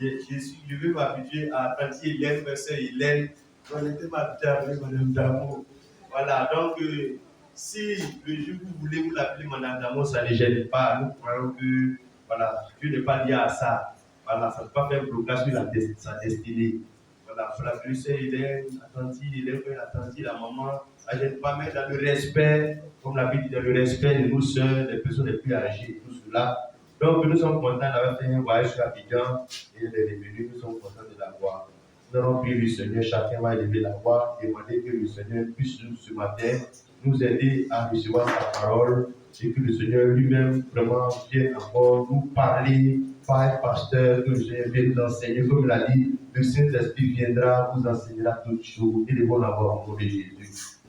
je vais m'habituer à Tante Hélène, ma soeur Hélène. On était m'habituer à appeler Madame Damo. Voilà, donc si le jour où vous voulez vous l'appeler Madame Damo, ça ne gêne pas. Nous croyons que voilà, Dieu n'est pas lié à ça. Voilà, ça ne peut pas faire blocage sur sa destinée. Voilà, pour la plus soeur Hélène, la tante, la maman, ça ne gêne pas, mais dans le respect, comme la Bible dit, dans le respect de nos soeurs, des personnes les plus âgées, tout cela. Donc nous sommes contents d'avoir fait un voyage sur Abidjan et il est revenu, nous sommes contents de l'avoir. Nous allons prier le Seigneur, chacun va élever la voix, demander que le Seigneur puisse ce matin nous aider à recevoir sa parole et que le Seigneur lui-même vraiment vienne encore nous parler par un pasteur, que le Seigneur vienne nous enseigner. Comme il a dit, le Saint-Esprit viendra, vous enseignera toutes choses et les bons avoir au nom de Jésus.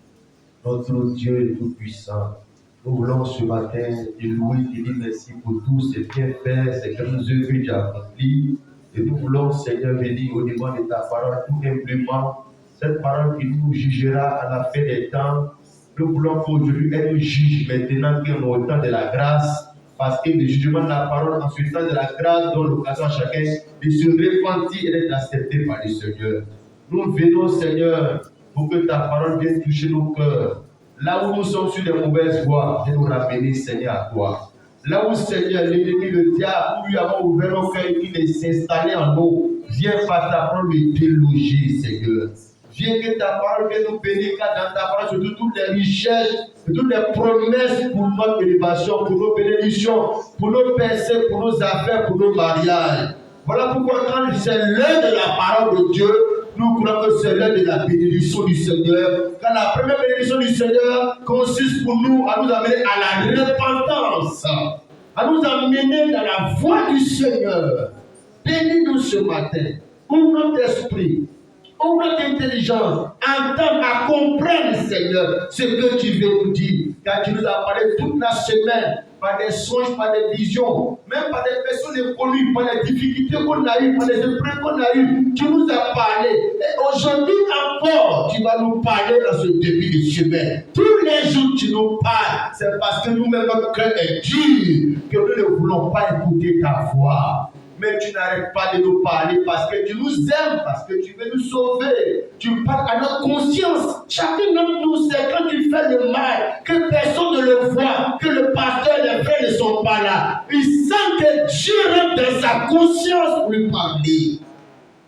Notre Dieu est tout-puissant. Nous voulons ce matin te louer, te dire merci pour tous ces bienfaits, ces grandes œuvres que tu as accomplies. Et nous voulons, Seigneur, venir au devant de ta parole, tout simplement, cette parole qui nous jugera à la fin des temps. Nous voulons qu'aujourd'hui, elle nous juge maintenant qu'on a autant de la grâce, parce que le jugement de la parole, en ce temps de la grâce, donne l'occasion à chacun de se repentir et d'être accepté par le Seigneur. Nous venons, Seigneur, pour que ta parole vienne toucher nos cœurs. Là où nous sommes sur les mauvaises voies, viens nous ramener, Seigneur, à toi. Là où, Seigneur, l'ennemi, le diable, où nous avons ouvert nos cœurs et qu'il est s'installer en nous, viens par ta parole le déloger, Seigneur. Viens que ta parole vienne nous bénir, car dans ta parole, surtout toutes les richesses, toutes les promesses pour notre élévation, pour nos bénédictions, pour nos pensées, pour nos affaires, pour nos mariages. Voilà pourquoi quand c'est l'heure de la parole de Dieu, nous croyons que c'est l'heure de la bénédiction du Seigneur. Car la première bénédiction du Seigneur consiste pour nous à nous amener à la repentance, à nous amener dans la voie du Seigneur. Bénis-nous ce matin. Ouvre notre esprit, ouvre notre intelligence, entendre à comprendre, Seigneur, ce que tu veux nous dire. Car tu nous as parlé toute la semaine, par des songes, par des visions, même par des personnes inconnues, par les difficultés qu'on a eues, par les épreuves qu'on a eues. Tu nous as parlé. Et aujourd'hui encore, tu vas nous parler dans ce début de semaine. Tous les jours, tu nous parles. C'est parce que nous-mêmes, notre cœur est dur, que nous ne voulons pas écouter ta voix. Mais tu n'arrêtes pas de nous parler parce que tu nous aimes, parce que tu veux nous sauver. Tu parles à notre conscience. Chacun d'entre nous sait quand tu fais le mal, que personne ne le voit, que le pasteur et les frères ne sont pas là. Il sent que Dieu rentre dans sa conscience pour lui parler.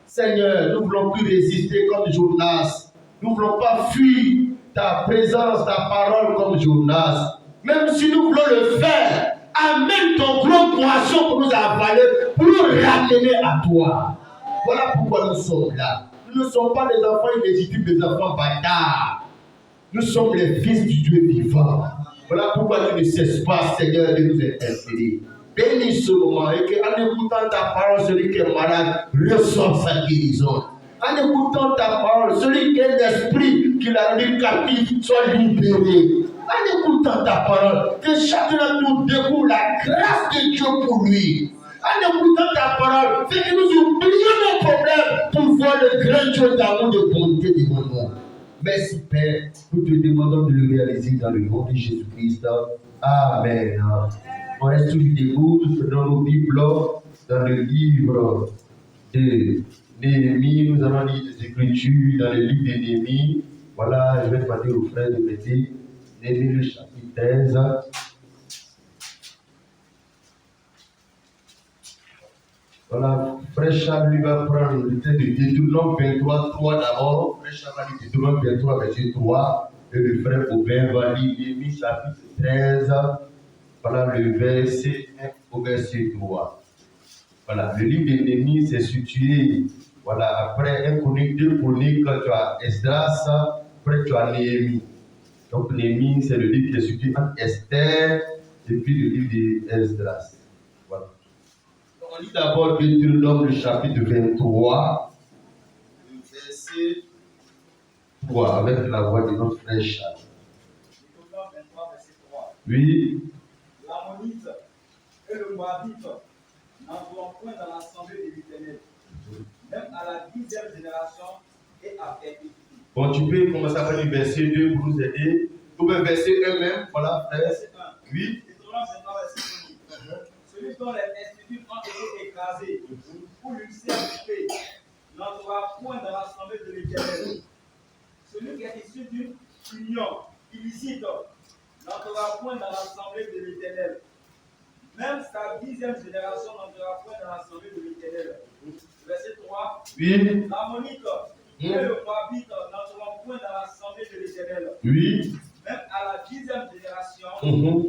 Seigneur, nous ne voulons plus résister comme Jonas. Nous ne voulons pas fuir ta présence, ta parole comme Jonas. Même si nous voulons le faire, amène ton gros poisson pour nous avaler, pour nous ramener à toi. Voilà pourquoi nous sommes là. Nous ne sommes pas des enfants illégitimes, des enfants bâtards. Nous sommes les fils du Dieu vivant. Voilà pourquoi tu ne cesses pas, Seigneur, de nous interpeller. Bénis ce moment et qu'en écoutant ta parole, celui qui est malade reçoive sa guérison. En écoutant ta parole, celui qui est l'esprit qui l'a rendu captif soit libéré. En écoutant ta parole, que chacun de nous découvre la grâce de Dieu pour lui. En écoutant ta parole, fait que nous oublions nos problèmes pour voir le grand Dieu d'amour, de bonté devant nous. Merci Père, nous te demandons de le réaliser dans le nom de Jésus-Christ. Amen. On reste toujours debout, nous prenons nos Bibles dans le livre de Néhémie. Nous allons lire des Écritures dans le livre de Néhémie. Voilà, je vais demander aux frères de mettre Néhémie le chapitre 13. Voilà, Frère Charles lui va prendre le texte de Deutéronome 23, 3 d'abord. Frère Charles va lire Deutéronome 23, verset 3. Et le frère Aubin va lire Néhémie chapitre 13. Voilà le verset 1 au verset 3. Voilà, le livre de Néhémie s'est situé, voilà, après un chronique, deux chroniques, tu as Esdras, après tu as Néhémie. Donc Néhémie, c'est le livre qui est situé entre Esther et puis le livre d'Esdras. Voilà. Donc, on lit d'abord Deutéronome, le chapitre 23, le verset 3, avec la voix de notre frère Charles. Deutéronome 23, verset 3. Oui. L'Ammonite et le Moabite n'entreront point dans l'assemblée de l'Éternel, même à la 10e génération et à perpétuité. Bon, tu peux commencer à faire le verset 2 pour nous aider. Ou bien verset 1 même, voilà, frère. Verset 1. Oui. Deutéronome 23, verset 1. Celui dont les instituts ont été écrasés, pour lui à union illicite n'entrera point dans l'assemblée de l'Éternel. Même sa 10e génération n'entrera point dans l'assemblée de l'Éternel. Verset 3. Oui. L'Ammonite et le Moabite n'entreront point dans l'assemblée de l'Éternel. Oui. Même à la 10e génération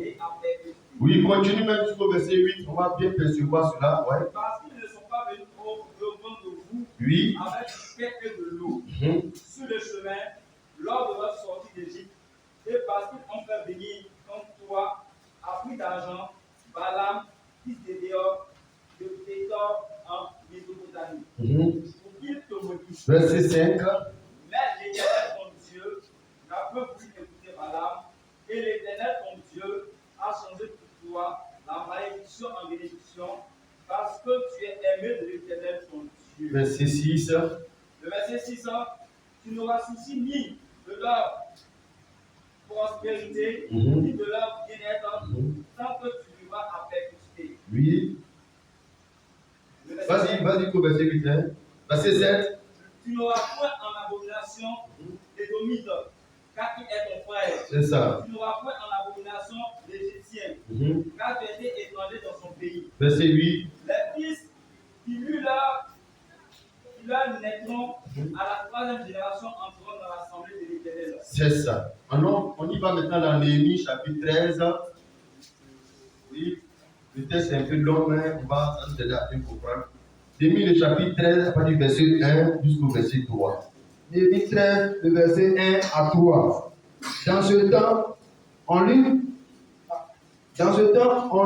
et à perpétuité. Oui, continue même jusqu'au verset 8. On va bien percevoir cela. Ouais. Parce qu'ils ne sont pas venus au-devant de vous Oui. avec du pain et de l'eau sur le chemin lors de votre sortie d'Égypte, et parce qu'ils ont fait venir contre toi à prix d'argent Balaam, fils d'Édéor, de Pétor en Mésopotamie, pour qu'ils te maudissent. Verset 5. Mais l'Éternel ton Dieu n'a pas voulu écouter Balaam, et l'Éternel ton Dieu a changé pour toi la malédiction en bénédiction, parce que tu es aimé de l'Éternel ton Dieu. Verset 6. Le verset 6, tu n'auras souci ni de leur prospérité, ni de leur bien-être, tant que tu vivras à perpétuité. Oui. Vas-y, pour verset 8. Hein. Verset 7. Tu n'auras point en abomination l'Édomite, car il est ton frère. C'est ça. Tu n'auras point en abomination l'Égyptien, car tu étais étranger dans son pays. Verset 8. Les fils qui lui leur naîtront à la 3e génération entreront dans l'assemblée de l'Éternel. C'est ça. Alors, on y va maintenant dans Néhémie chapitre 13. Oui, le texte est un peu long, mais on va s'aider à bien comprendre. Néhémie le chapitre 13, à partir du verset 1 jusqu'au verset 3. Néhémie 13, le verset 1 à 3. Dans ce temps, on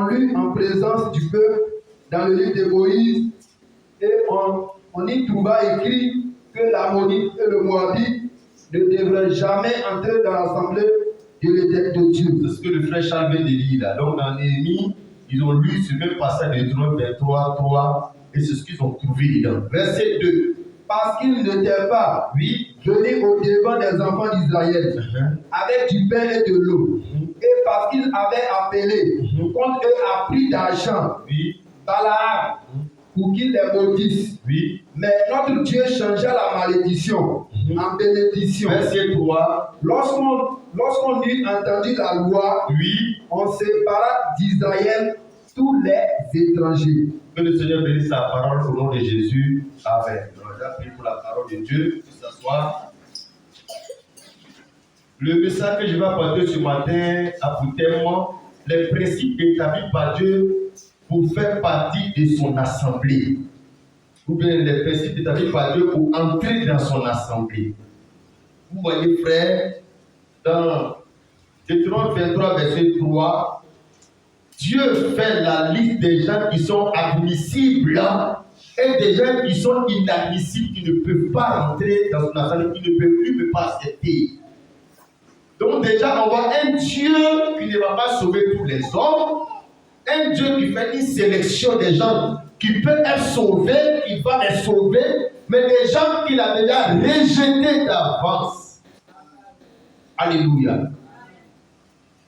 lut en présence du peuple dans le livre de Moïse, et on y trouva écrit que l'Ammonite et le Moabite ne devraient jamais entrer dans l'assemblée de l'Éternel de Dieu. C'est ce que le frère Charles vient de lire là. Donc dans Néhémie, ils ont lu ce même passage de Deutéronome 23, 3, et c'est ce qu'ils ont trouvé dedans. Verset 2. Parce qu'ils n'étaient pas, venus au devant des enfants d'Israël avec du pain et de l'eau, et parce qu'ils avaient appelé contre eux à prix d'argent Balaam pour qu'ils les maudissent. Mais notre Dieu changea la malédiction en bénédiction. Verset 3. Lorsqu'on eut entendu la loi, on sépara d'Israël tous les étrangers. Que le Seigneur bénisse sa parole au nom de Jésus. Amen. On a prié pour la parole de Dieu. S'asseoir. Le message que je vais apporter ce matin a pour thème les principes établis par Dieu pour faire partie de son assemblée. Ou bien les principes établis par Dieu pour entrer dans son assemblée. Vous voyez, frère, dans Deutéronome 23, verset 3, Dieu fait la liste des gens qui sont admissibles et des gens qui sont inadmissibles, qui ne peuvent pas entrer dans son assemblée, qui ne peuvent plus, ne pas accepter. Donc déjà, on voit un Dieu qui ne va pas sauver tous les hommes, un Dieu qui fait une sélection des gens qui peuvent être sauvés, qui va les sauver, mais des gens qu'il a déjà rejetés d'avance. Alléluia.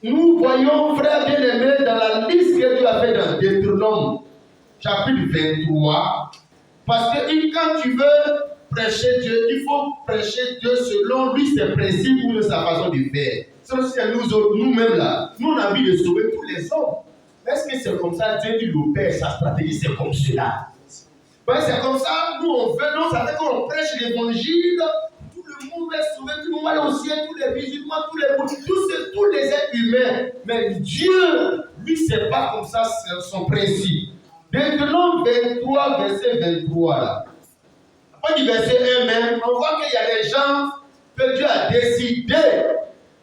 Nous voyons, frère bien-aimé, dans la liste que Dieu a fait dans Deutéronome, chapitre 23, parce que quand tu veux prêcher Dieu, il faut prêcher Dieu selon lui, ses principes ou sa façon de faire. C'est nous-mêmes là, nous on a envie de sauver tous les hommes. Est-ce que c'est comme ça, Dieu dit l'opère, sa stratégie, c'est comme cela? Ben, c'est comme ça, nous on veut, non, ça fait qu'on prêche l'évangile, tout le monde est sauvé, tout le monde est au ciel, tous les musulmans, tous les êtres humains. Mais Dieu, lui, c'est pas comme ça, c'est son principe. Deutéronome 23, verset 23 là. Après du verset 1 même, on voit qu'il y a des gens que Dieu a décidé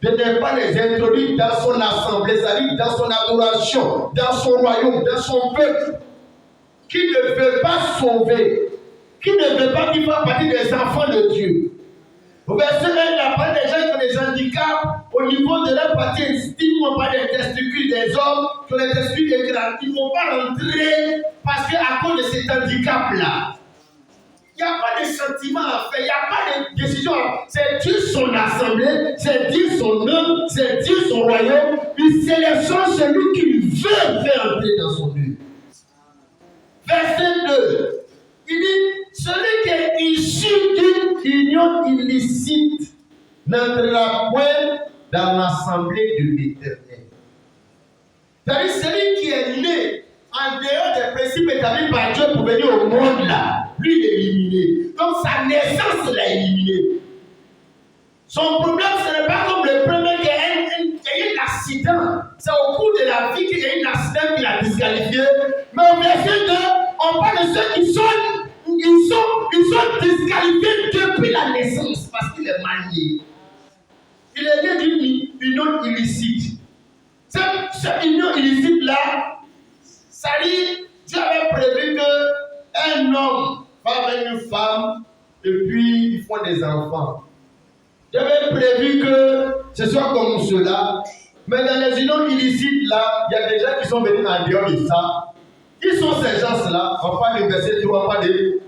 de ne pas les introduire dans son assemblée, c'est-à-dire dans son adoration, dans son royaume, dans son peuple, qui ne veut pas sauver, qui ne veut pas qu'il fasse partie des enfants de Dieu. Au verset 1, il a parlé des gens qui ont des handicaps au niveau de leur partie intime, on parle des testicules des hommes, qui ont des testicules des grands, ils ne vont pas rentrer parce qu'à cause de cet handicap-là, il n'y a pas de sentiment à faire, il n'y a pas de décision. C'est Dieu son assemblée, c'est Dieu son œuvre, c'est Dieu son royaume. Il sélectionne celui qu'il veut faire entrer dans son œuvre. Verset 2, il dit, celui qui est issu d'une union illicite n'entrera point dans l'assemblée de l'Éternel. C'est-à-dire, celui qui est né en dehors des principes établis par Dieu pour venir au monde là, lui il est éliminé. Donc sa naissance l'a éliminé. Son problème, ce n'est pas comme le premier qui a eu un accident. C'est au cours de la vie qu'il y a eu un accident qui l'a disqualifié. Mais au verset 2, on parle de ceux qui sont disqualifiés depuis la naissance parce qu'il est mal né. Il est né d'une union illicite. Cette union illicite-là, ça dit, Dieu avait prévu qu'un homme va avec une femme et puis ils font des enfants. Dieu avait prévu que ce soit comme cela. Mais dans les unions illicites là, il y a des gens qui sont venus en dehors de ça. Qui sont ces gens-là? On parle du verset 3, on parle de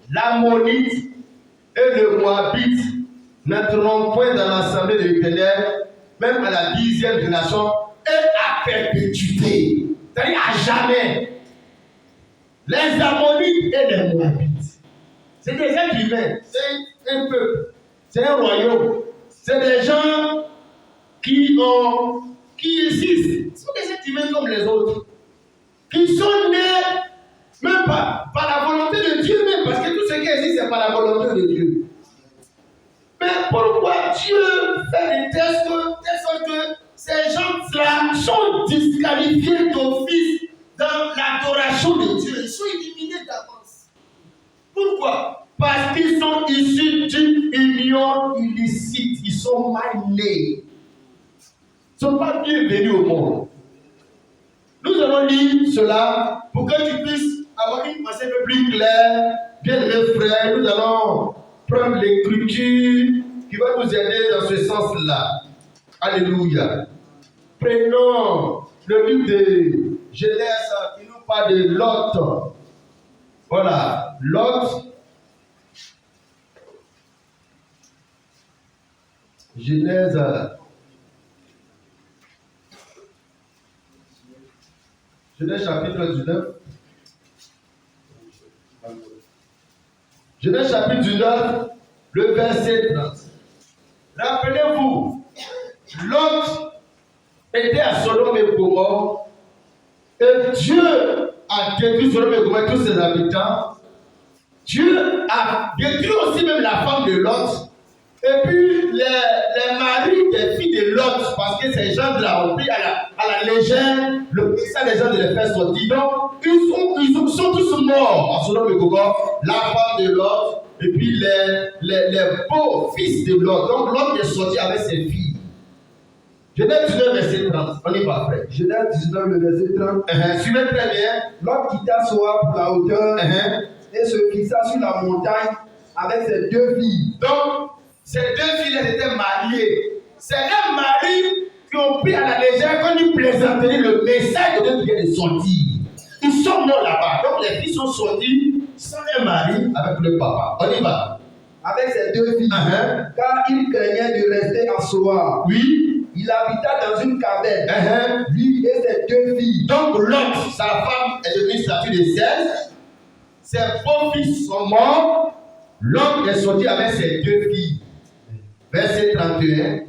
l'Ammonite et le Moabite n'entreront point dans l'assemblée de l'Éternel, même à la 10e génération, et à perpétuité. C'est-à-dire à jamais. Les Ammonites et les Moabites, c'est des êtres humains, c'est un peuple. C'est un royaume. C'est des gens qui existent. Ce sont des êtres humains comme les autres. Qui sont nés, même pas par la volonté de Dieu, même parce que tout ce qui existe, c'est par la volonté de Dieu. Mais pourquoi Dieu fait des tests telle sorte que ces gens-là sont disqualifiés d'office dans l'adoration de Dieu? Ils sont éliminés d'avance. Pourquoi? Parce qu'ils sont issus d'une union illicite. Ils sont mal nés. Ils ne sont pas bienvenus au monde. Nous allons lire cela pour que tu puisses avoir une pensée un peu plus claire. Bien mes frères, nous allons prendre l'écriture qui va nous aider dans ce sens-là. Alléluia. Prenons le livre de Genèse qui nous parle de Lot. Voilà, Lot. Genèse chapitre 19. Genèse chapitre 19, le verset 30. Rappelez-vous, Lot était à Sodome et Gomorrhe et Dieu a détruit Sodome et Gomorrhe, tous ses habitants. Dieu a détruit aussi même la femme de Lot. Et puis les maris des filles de Lot, parce que ces gens-là ont pris à la légère le message des gens de les faire sortir. Donc, ils sont tous morts en Sodome et Gomorrhe, la femme de Lot, et puis les beaux fils de Lot. Donc, Lot est sorti avec ses filles. Genèse 19, verset 30. On y va, frère. Genèse 19, le verset 30. Suivez très bien. Lot quitta Soa pour la hauteur et se fixa sur la montagne avec ses deux filles. Donc, ces deux filles étaient mariées. C'est leurs maris qui ont pris à la légère quand ils plaisantaient le message de Dieu qui vient de sortir. Ils sont morts là-bas. Donc les filles sont sorties sans leur mari avec le papa. On y va. Avec ses deux filles. Car il craignait de rester à Soa. Oui. Il habita dans une caverne. Lui et ses deux filles. Donc Lot, sa femme est devenue statue de 16. Ses beaux-fils sont morts. Lot est sorti avec ses deux filles. Verset 31.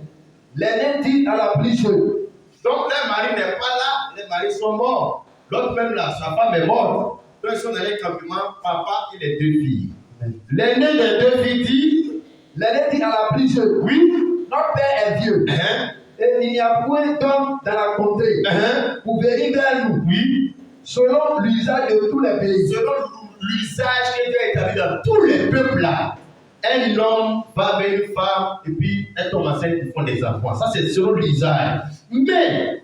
L'aîné dit à la plus jeune. Donc leur mari n'est pas là, les maris sont morts. L'autre même là, sa femme est morte. Donc ils sont dans les campements, papa et les deux filles. L'aîné des deux filles dit. L'aîné dit à la plus jeune. Oui. Notre père est vieux. Et il n'y a point d'homme dans la contrée pour venir vers nous. Oui. Selon l'usage de tous les pays. Selon l'usage qui est établi dans tous les peuples là. Un homme va avec une femme et puis un homme enceinte qui font des enfants. Ça, c'est selon l'usage. Mais,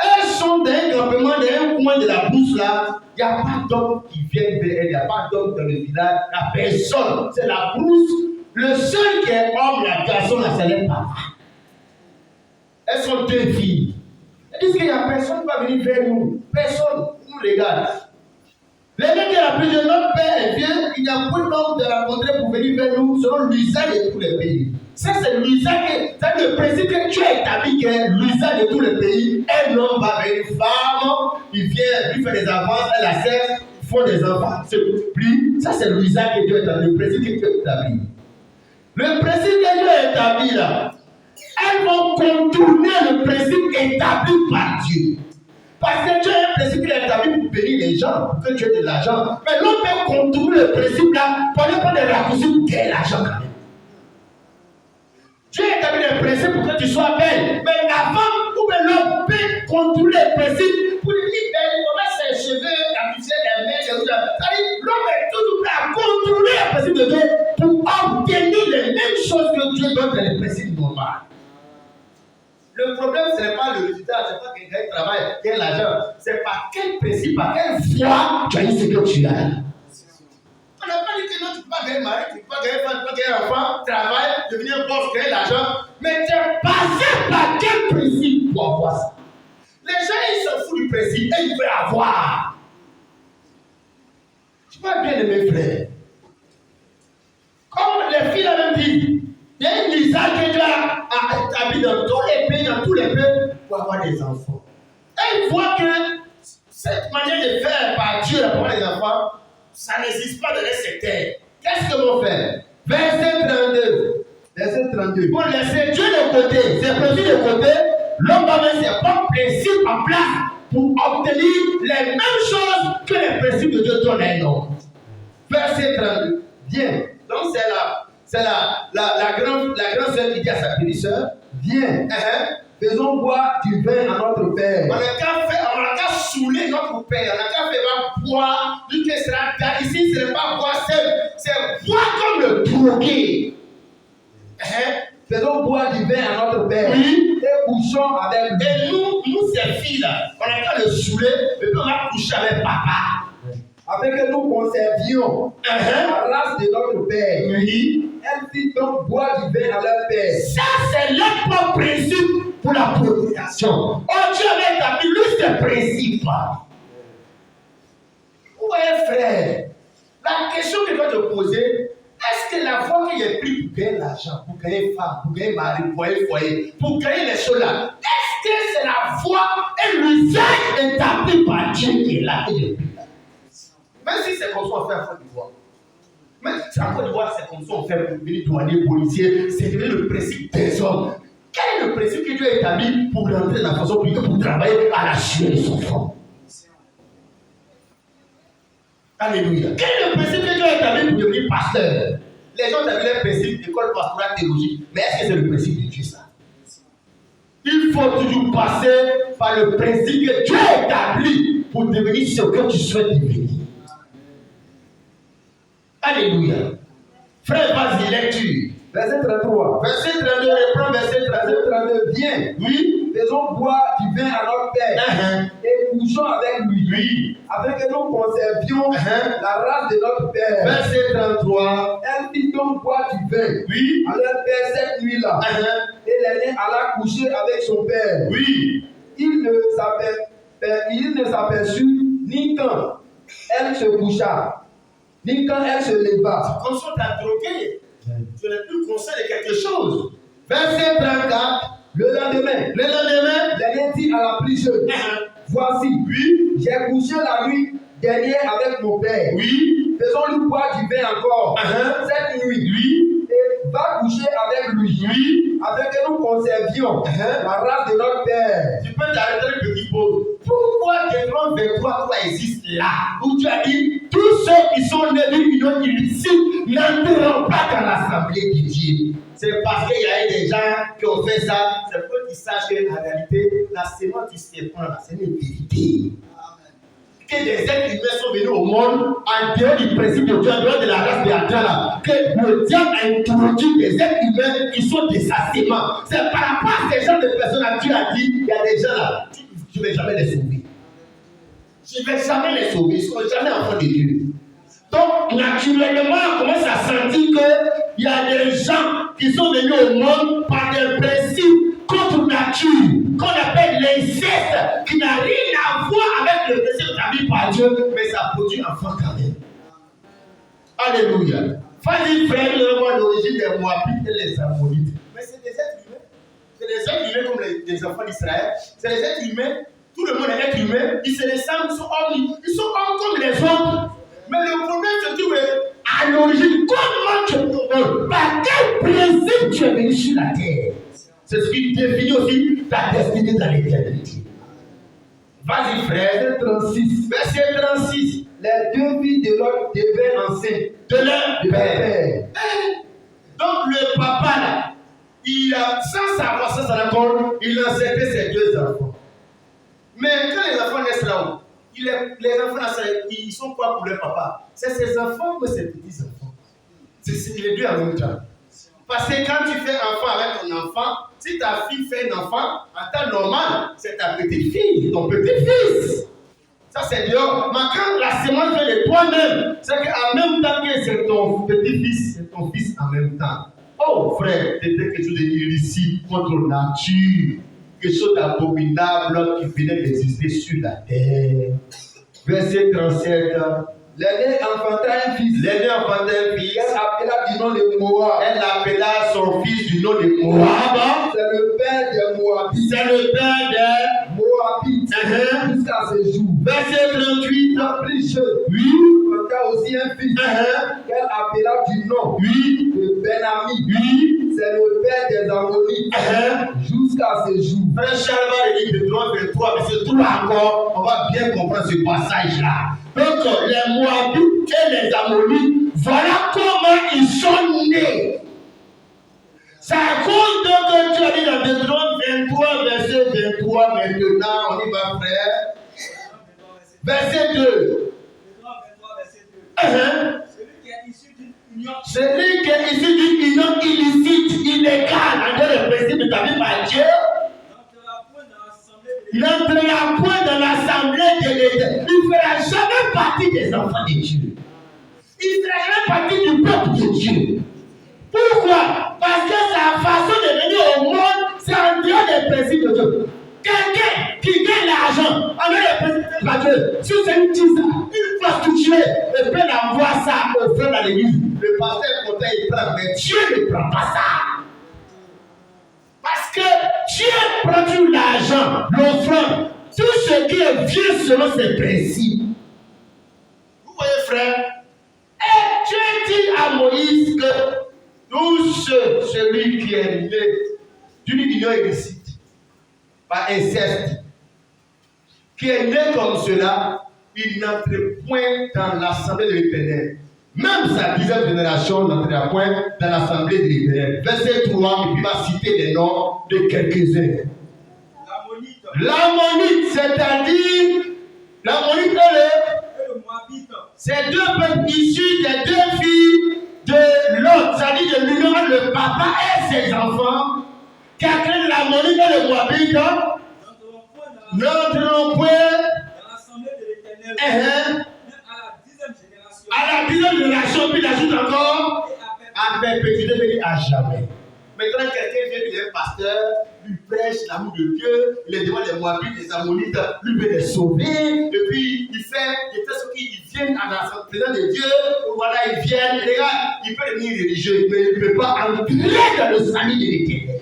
elles sont dans un campement, dans un coin de la brousse là. Il n'y a pas d'homme qui vient vers elle. Il n'y a pas d'homme dans le village. Il n'y a personne. C'est la brousse. Le seul qui est homme, la garçon, là, c'est le papa. Elles sont deux filles. Elles disent qu'il n'y a personne qui va venir vers nous. Personne. Nous regarde. Les gens qui ont appris de notre père vient, il n'y a point d'homme de la contrée pour venir vers nous selon l'usage de tous les pays. Ça, c'est l'usage, c'est le principe que tu as établi, que l'usage de tous les pays. Un homme va vers une femme, il vient, lui fait des enfants, elle accepte, ils font des enfants, se multiplient. Ça, c'est l'usage que Dieu a établi, le principe que Dieu a établi. Le principe que Dieu a établi là, elles vont contourner le principe établi par Dieu. Parce que Dieu a un principe qu'il a établi pour bénir les gens, pour que tu aies de l'argent. Mais l'homme peut contourner le principe là pour ne pas des raccourcis pour gagner l'argent quand même. Dieu a établi des principes pour que tu sois belle. Mais la femme ou l'homme peut contourner le principe pour devenir belle, pour mettre ses cheveux, la poussière des mains, des autres. C'est-à-dire, l'homme est toujours prêt à contourner le principe de Dieu pour obtenir les mêmes choses que Dieu donne dans les principes normaux. Le problème, ce n'est pas le résultat, ce n'est pas quelqu'un qui travaille, qui a l'argent. C'est par quel principe, par quelle foi tu as eu ce que tu as. On n'a pas dit que non, tu ne peux pas gagner mari, tu ne peux pas gagner femme, tu ne peux pas gagner enfant, travailler, devenir boss, gagner l'argent. Mais tu es passé par quel principe pour avoir ça? Les gens, ils s'en foutent du principe et ils veulent avoir. Tu vois bien mes frères. Comme les filles là même disent, il y a une lisade que Dieu a établie dans tous les pays, pour avoir des enfants. Et ils voient que cette manière de faire par Dieu pour avoir des enfants, ça n'existe pas dans les secteurs. Qu'est-ce que vont faire? Verset 32. Verset 32. Ils vont laisser Dieu de côté, ses principes de côté, l'homme va mettre ses propres principes en place pour obtenir les mêmes choses que les principes de Dieu donnent à un homme. Verset 32. Bien. Donc c'est la grande sœur qui dit à sa petite sœur, viens, faisons boire du vin à notre père. On n'a qu'à saouler notre père, on n'a qu'à faire boire, vu que sera ici, ce n'est pas boire seul, c'est boire comme le drogué. Faisons boire du vin à notre père. Oui. Et couchons avec lui. Et nous ces filles-là, on n'a qu'à le saouler, et puis on va coucher avec papa. Afin que nous conservions la race de notre père. Oui. Elle fit donc boire du vin à leur père. Ça, c'est leur propre principe pour la procréation. Oh, Dieu avait établi lui ses principes. Ouais, frère. La question que je dois te poser, est-ce que la foi qu'il est pris pour gagner l'argent, pour gagner femme, pour gagner mari, pour gagner foyer, pour gagner les choses là, est-ce que c'est la foi et l'usage établi par Dieu qui est là? Même si c'est comme ça, on fait en Côte d'Ivoire. Même si en Côte d'Ivoire, c'est comme ça, on fait pour devenir douanier, policier, c'est devenu le principe des hommes. Quel est le principe que Dieu a établi pour rentrer dans la façon publique, pour travailler à la sueur de son front? Alléluia. Quel est le principe que Dieu a établi pour devenir pasteur? Les gens ont établi le principe d'école pastorale théologique. Mais est-ce que c'est le principe de Dieu, ça? Il faut toujours passer par le principe que Dieu a établi pour devenir ce que tu souhaites devenir. Alléluia. Frère, vas-y, lecture. Verset 33. Verset 32, reprends verset 32. Viens. Oui. Faisons boire du vin à notre père. Et couchons avec lui. Oui. Afin que nous conservions la race de notre père. Verset 33. Elle fit donc boire du vin. Oui. À leur père cette nuit-là. Et l'aîné alla coucher avec son père. Oui. Il ne s'aperçut ni quand elle se coucha, ni quand elle se leva. Comme ça, tu as drogué. Tu n'es plus conscient de quelque chose. Verset 34. Le lendemain, l'aîné dit à la plus jeune, voici, oui, j'ai couché la nuit dernière avec mon père. Oui. Faisons-lui boire du vin encore. Cette nuit. Oui. Et va coucher avec lui. Oui. Afin que nous conservions la race de notre père. Tu peux t'arrêter le petit pause. Pourquoi Deutéronome 23 existe là, où tu as dit tous ceux qui sont nés d'une union illicite n'entreront pas dans l'assemblée de Dieu? C'est parce qu'il y a eu des gens qui ont fait ça. C'est pour qu'ils sachent qu'en réalité, la sémence du serpent, c'est une vérité. Que des êtres humains sont venus au monde en dehors du principe de Dieu, en dehors de la race de Adam, que le diable a introduit des êtres humains qui sont de sa sémence. C'est par rapport à ces gens de personnes là, Dieu a dit, il y a des gens là, je ne vais jamais les sauver. Je ne vais jamais les sauver, ils ne seront jamais enfants de Dieu. Donc, naturellement, on commence à sentir qu'il y a des gens qui sont venus au monde par des principes contre nature, qu'on appelle l'inceste, qui n'a rien à voir avec le principe établi par Dieu, mais ça produit enfant quand même. Alléluia. Vas-y, frère, le roi d'origine des Moabites et les Ammonites. Mais c'est des êtres humains. C'est des êtres humains comme les enfants d'Israël. C'est des êtres humains. Tout le monde est être humain. Ils se ressemblent, ils sont hommes comme les autres. Mais le problème se trouve à l'origine. Comment tu es par quel principe tu es venu sur la terre? C'est ce qui définit aussi ta destinée dans l'éternité. Vas-y frère. Verset 36. Verset 36. Les deux filles de Lot devaient enceintes De leur de leur père. père. Donc le papa là, il a, sans savoir, sans s'en rendre compte, il a enceinté ses deux enfants. Mais quand les enfants naissent là-haut, les enfants là, ils sont quoi pour leur papa? C'est ses enfants ou ses petits-enfants? C'est les deux en même temps. Parce que quand tu fais enfant avec ton enfant, si ta fille fait un enfant, en temps normal, c'est ta petite fille, ton petit-fils. Ça c'est dehors. Mais quand la semence vient de toi-même, c'est qu'en même temps que c'est ton petit-fils, c'est ton fils en même temps. Oh frère, c'était quelque chose d'illicite contre nature, quelque chose d'abominable qui venait d'exister sur la terre. Verset 37. L'aîné enfanta un fils. L'aîné enfanta un fils. Elle appela du nom de Moab. Elle appela son fils du nom de Moab. C'est le père des Moabites. C'est le père des Moabites. Jusqu'à ce jour. Verset 38. Plus jeune. Oui. Enfanta aussi un fils. Qu'elle appela du nom de Ben-Ami. Oui. C'est le père des Ammonites. Jusqu'à ce jour. Frère Charles va lire Deutéronome 23, mais c'est tout là encore. On va bien comprendre ce passage-là. Donc, les Moabites et les Ammonites, voilà comment ils sont nés. C'est à cause de que tu as dit dans Deutéronome 23, verset 23, maintenant, on y va, frère. Verset 2. Celui qui est issu d'une union illicite, illégale, en dehors du principe établi par Dieu, n'entrera point dans l'assemblée de l'Éternel. Il ne fera jamais partie des enfants de Dieu. Il ne fera jamais partie du peuple de Dieu. Pourquoi? Parce que sa façon de venir au monde, c'est en dehors des principes de Dieu. Quelqu'un qui gagne l'argent en dehors des principes de Dieu, si c'est une prostituée, et peut envoyer ça au frère dans l'église. Le pasteur est content, il prend, mais Dieu ne prend pas ça. Parce que Dieu prend tout l'argent, l'offrande, tout ce qui est bien selon ses principes. Vous voyez, frère? Et Dieu dit à Moïse que tout celui qui est né d'une union illicite, par inceste, qui est né comme cela, il n'entre point dans l'assemblée de l'Éternel. Même sa 10e génération n'entrera point dans l'assemblée de l'Éternel. Verset 3, et puis il va citer les noms de quelques-uns. L'Ammonite, c'est-à-dire l'Ammonite et le Moabite. C'est deux peuples issus des deux filles de Lot, c'est-à-dire de l'union entre le papa et ses enfants, qui a créé l'Ammonite et le Moabite. N'entreront point dans l'assemblée de l'Éternel. À la 10e génération, puis il ajoute encore à perpétuité, veut dire à jamais. Maintenant, quelqu'un vient, il est un pasteur, lui prêche l'amour de Dieu, il les demande les Moabites, les Ammonites, lui veut les sauver, et puis il fait ce qu'ils viennent à la présence de Dieu, voilà, ils viennent, regarde, il peut devenir religieux, mais il ne peut pas entrer dans le salut de l'Éternel.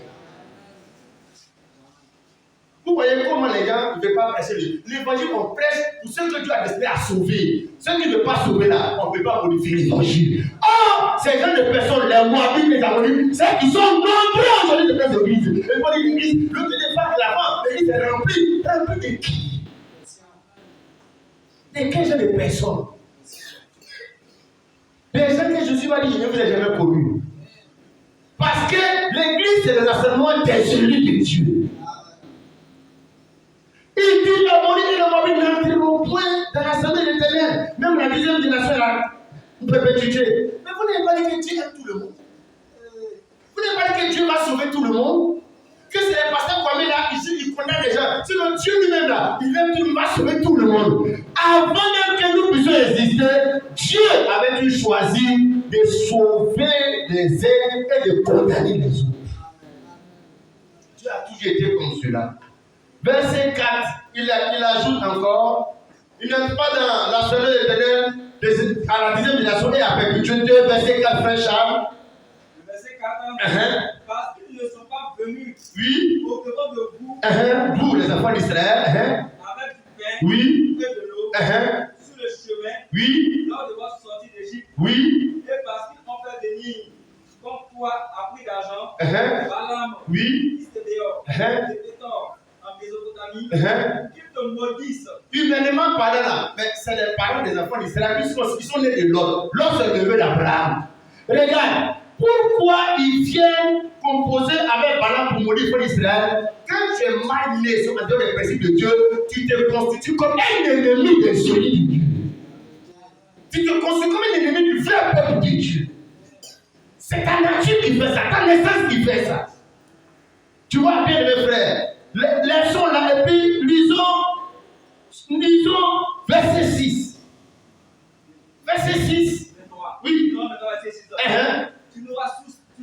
Vous voyez comment les gens ne veulent pas prêcher l'évangile, on prêche pour ceux que Dieu a décidé à sauver. Ceux qui ne veulent pas sauver là, on ne peut pas modifier l'évangile. Or, ces gens de personnes, les Moabites, les Ammonites, c'est qu'ils sont nombreux aujourd'hui de faire l'église. Et pour l'église, le téléphone de l'avant, l'église est remplie. Remplie de qui? De quel genre de personnes? Des gens que Jésus va dire, je ne vous ai jamais connus. Parce que l'église, c'est le rassemblement des élus de Dieu. Il dit l'Ammonite et le Moabite n'entreront point dans l'assemblée de l'Éternel. Même la 10e génération là, une perpétuité. Mais vous n'avez pas dit que Dieu aime tout le monde. Vous n'avez pas dit que Dieu va sauver tout le monde. Que c'est les pasteurs Kwame là, ici, ils condamnent les gens. Sinon Dieu lui-même là, il aime tout, il va sauver tout le monde. Avant même que nous puissions exister, Dieu avait dû choisir de sauver les uns et de condamner les autres. Dieu a toujours été comme cela. Verset 4, il ajoute encore, il n'entre pas dans l'assemblée de l'Éternel à la 10e génération et à perpétuité. Verset 4, frère Charles. Le verset 4, parce qu'ils ne sont pas venus au-devant de vous, vous les enfants d'Israël, avec du pain et de l'eau, sur le chemin, lors de votre sortie d'Égypte, et parce qu'ils ont fait venir, comme toi, à prix d'argent, Balaam, fils de en Mésopotamie, qu'ils te maudissent. Humainement parlant là, mais c'est les parents des enfants d'Israël qui sont nés de Lot. Lot c'est le neveu d'Abraham. Regarde, pourquoi ils viennent composer avec Balaam pour maudire pour Israël? Quand tu es mal né sur les principes de Dieu, tu te constitues comme un ennemi de celui de Dieu. Tu te constitues comme un ennemi du vrai peuple de Dieu. C'est ta nature qui fait ça, ta naissance qui fait ça. Tu vois bien mes frères, les sons là, et puis lisons verset 6. Verset 6. Oui. Tu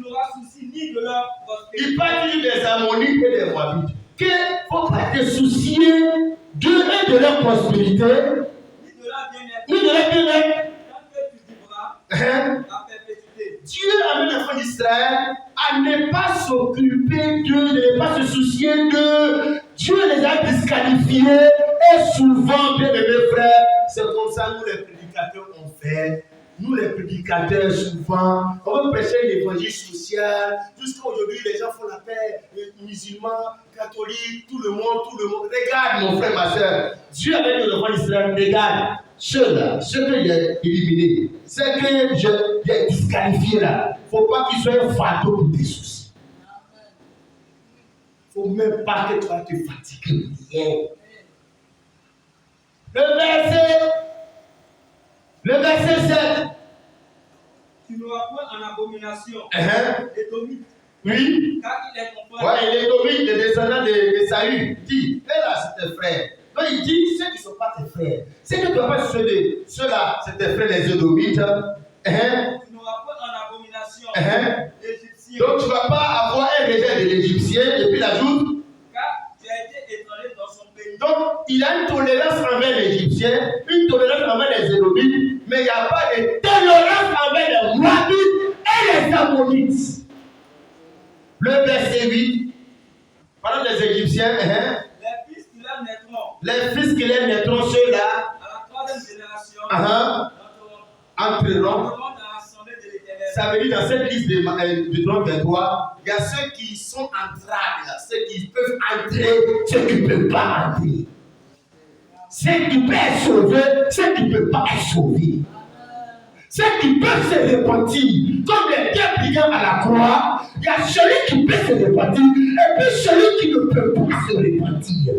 n'auras souci ni de leur prospérité. Il parle toujours des Ammonites et des Moabites. Qu'il ne faut pas te soucier d'eux et de leur prospérité, ni de leur bien-être. Tant que tu vivras à perpétuité. Dieu amène les enfants d'Israël à ne pas s'occuper d'eux, de ne pas se soucier d'eux. Dieu les a disqualifiés et souvent, bien aimés frères, c'est comme ça nous les prédicateurs on fait. Nous les prédicateurs souvent, on veut prêcher l'évangile social. Jusqu'à aujourd'hui, les gens font la paix, les musulmans, catholiques, tout le monde. Regarde mon frère, ma soeur, Dieu avait dit aux enfants d'Israël, regarde, ceux-là, ceux que j'ai éliminés, ceux que j'ai disqualifiés là, il ne faut pas qu'ils soient un fardeau pour tes soucis. Il ne faut même pas que tu vas te fatiguer. Le verset 7. Tu n'auras point en abomination Édomite. Oui. Car il est ton frère. Ouais, il est Édomite, le descendant de Saül. Dit, fais là, c'est tes frères. Donc il dit, ceux qui ne sont pas tes frères. C'est que tu ne vas pas ceux-là, c'est tes frères, les Édomites. Tu n'auras point en abomination l'Égyptien. Donc tu ne vas pas avoir un rejet de l'Égyptien, et puis il ajoute. Car tu as été étranger dans son pays. Donc il a une tolérance envers l'Égyptien, une tolérance envers les Édomites, mais il n'y a pas de tolérance envers les Moabites et les Ammonites. Le verset 8, parlant des Égyptiens, Les fils qui leur naîtront. les fils qui les naîtront, ceux-là, À la troisième génération. entreront. Dans l'assemblée de l'Éternel. Ça veut dire dans cette liste de 23, il y a ceux qui sont entrables, ceux qui peuvent entrer, ceux qui ne peuvent pas entrer. Ceux qui peuvent être sauvés, ceux qui ne peuvent pas être sauvés. Ceux qui peuvent se repentir, comme les deux brigands à la croix, il y a celui qui peut se repentir et puis celui qui ne peut pas se repentir.